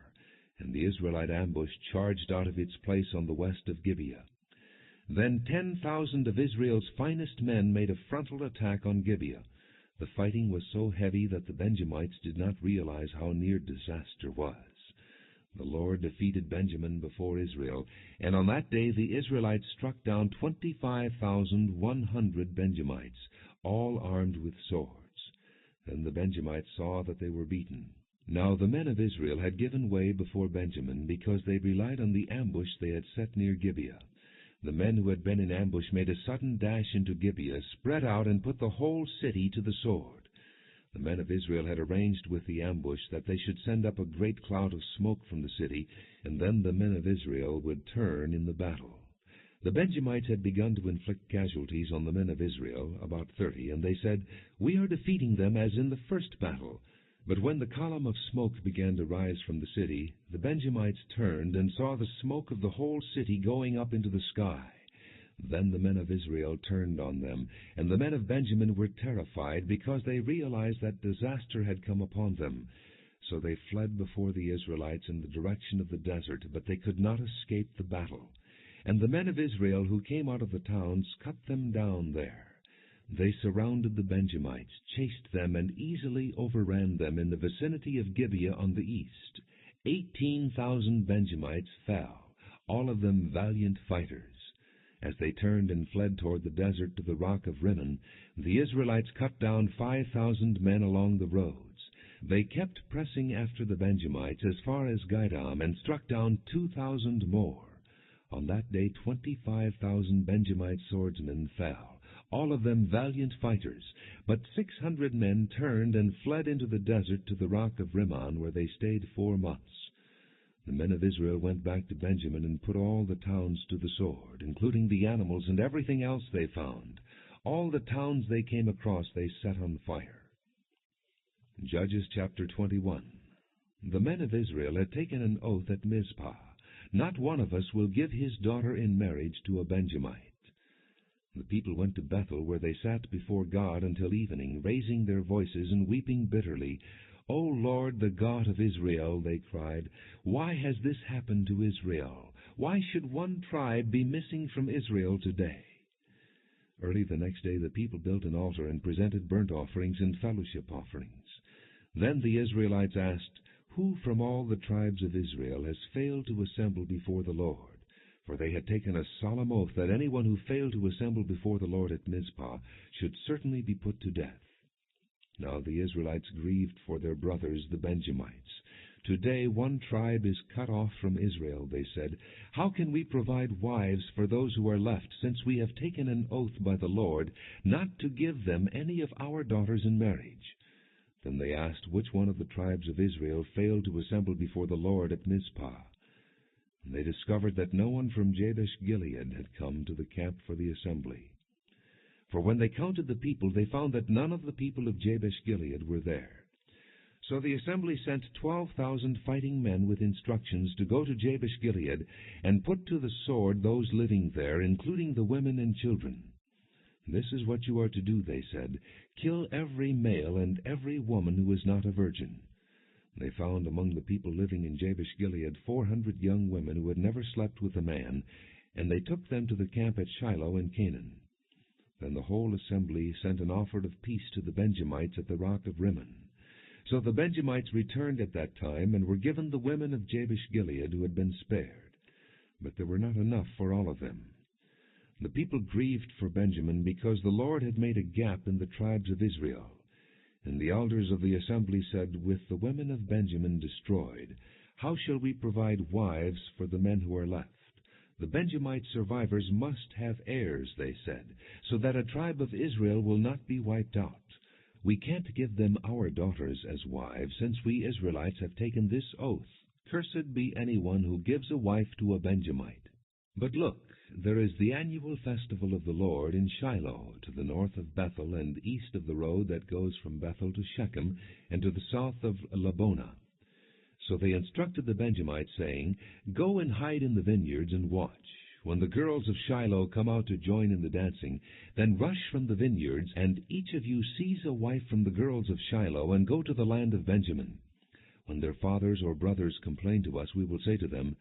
and the Israelite ambush charged out of its place on the west of Gibeah. Then 10,000 of Israel's finest men made a frontal attack on Gibeah. The fighting was so heavy that the Benjamites did not realize how near disaster was. The Lord defeated Benjamin before Israel, and on that day the Israelites struck down 25,100 Benjamites, all armed with swords. Then the Benjamites saw that they were beaten. Now the men of Israel had given way before Benjamin, because they relied on the ambush they had set near Gibeah. The men who had been in ambush made a sudden dash into Gibeah, spread out, and put the whole city to the sword. The men of Israel had arranged with the ambush that they should send up a great cloud of smoke from the city, and then the men of Israel would turn in the battle. The Benjamites had begun to inflict casualties on the men of Israel, about 30, and they said, "We are defeating them as in the first battle." But when the column of smoke began to rise from the city, the Benjamites turned and saw the smoke of the whole city going up into the sky. Then the men of Israel turned on them, and the men of Benjamin were terrified, because they realized that disaster had come upon them. So they fled before the Israelites in the direction of the desert, but they could not escape the battle. And the men of Israel who came out of the towns cut them down there. They surrounded the Benjamites, chased them, and easily overran them in the vicinity of Gibeah on the east. 18,000 Benjamites fell, all of them valiant fighters. As they turned and fled toward the desert to the rock of Rimmon, the Israelites cut down 5,000 men along the roads. They kept pressing after the Benjamites as far as Gidam, and struck down 2,000 more. On that day 25,000 Benjamite swordsmen fell, all of them valiant fighters, but 600 men turned and fled into the desert to the rock of Rimmon, where they stayed 4 months. The men of Israel went back to Benjamin and put all the towns to the sword, including the animals and everything else they found. All the towns they came across they set on fire. Judges chapter 21. The men of Israel had taken an oath at Mizpah, "Not one of us will give his daughter in marriage to a Benjamite." The people went to Bethel, where they sat before God until evening, raising their voices and weeping bitterly. "O Lord, the God of Israel," they cried, "why has this happened to Israel? Why should one tribe be missing from Israel today?" Early the next day the people built an altar and presented burnt offerings and fellowship offerings. Then the Israelites asked, "Who from all the tribes of Israel has failed to assemble before the Lord?" For they had taken a solemn oath that anyone who failed to assemble before the Lord at Mizpah should certainly be put to death. Now the Israelites grieved for their brothers, the Benjamites. "Today one tribe is cut off from Israel," they said. "How can we provide wives for those who are left, since we have taken an oath by the Lord not to give them any of our daughters in marriage?" Then they asked which one of the tribes of Israel failed to assemble before the Lord at Mizpah. And they discovered that no one from Jabesh-Gilead had come to the camp for the assembly. For when they counted the people, they found that none of the people of Jabesh-Gilead were there. So the assembly sent 12,000 fighting men with instructions to go to Jabesh-Gilead and put to the sword those living there, including the women and children. "This is what you are to do," they said. "Kill every male and every woman who is not a virgin." They found among the people living in Jabesh-Gilead 400 young women who had never slept with a man, and they took them to the camp at Shiloh in Canaan. Then the whole assembly sent an offering of peace to the Benjamites at the rock of Rimmon. So the Benjamites returned at that time, and were given the women of Jabesh-Gilead who had been spared. But there were not enough for all of them. The people grieved for Benjamin, because the Lord had made a gap in the tribes of Israel. And the elders of the assembly said, "With the women of Benjamin destroyed, how shall we provide wives for the men who are left?" The Benjamite survivors must have heirs, they said, so that a tribe of Israel will not be wiped out. We can't give them our daughters as wives, since we Israelites have taken this oath, Cursed be anyone who gives a wife to a Benjamite. But look, there is the annual festival of the Lord in Shiloh, to the north of Bethel and east of the road that goes from Bethel to Shechem, and to the south of Labonah. So they instructed the Benjamites, saying, Go and hide in the vineyards and watch. When the girls of Shiloh come out to join in the dancing, then rush from the vineyards, and each of you seize a wife from the girls of Shiloh, and go to the land of Benjamin. When their fathers or brothers complain to us, we will say to them,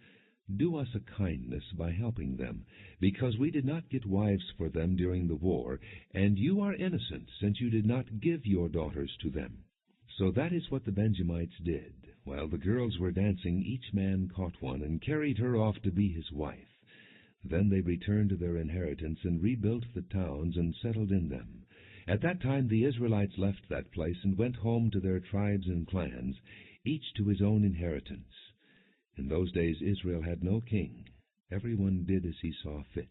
Do us a kindness by helping them, because we did not get wives for them during the war, and you are innocent, since you did not give your daughters to them. So that is what the Benjamites did. While the girls were dancing, each man caught one, and carried her off to be his wife. Then they returned to their inheritance, and rebuilt the towns, and settled in them. At that time the Israelites left that place, and went home to their tribes and clans, each to his own inheritance. In those days Israel had no king. Everyone did as he saw fit.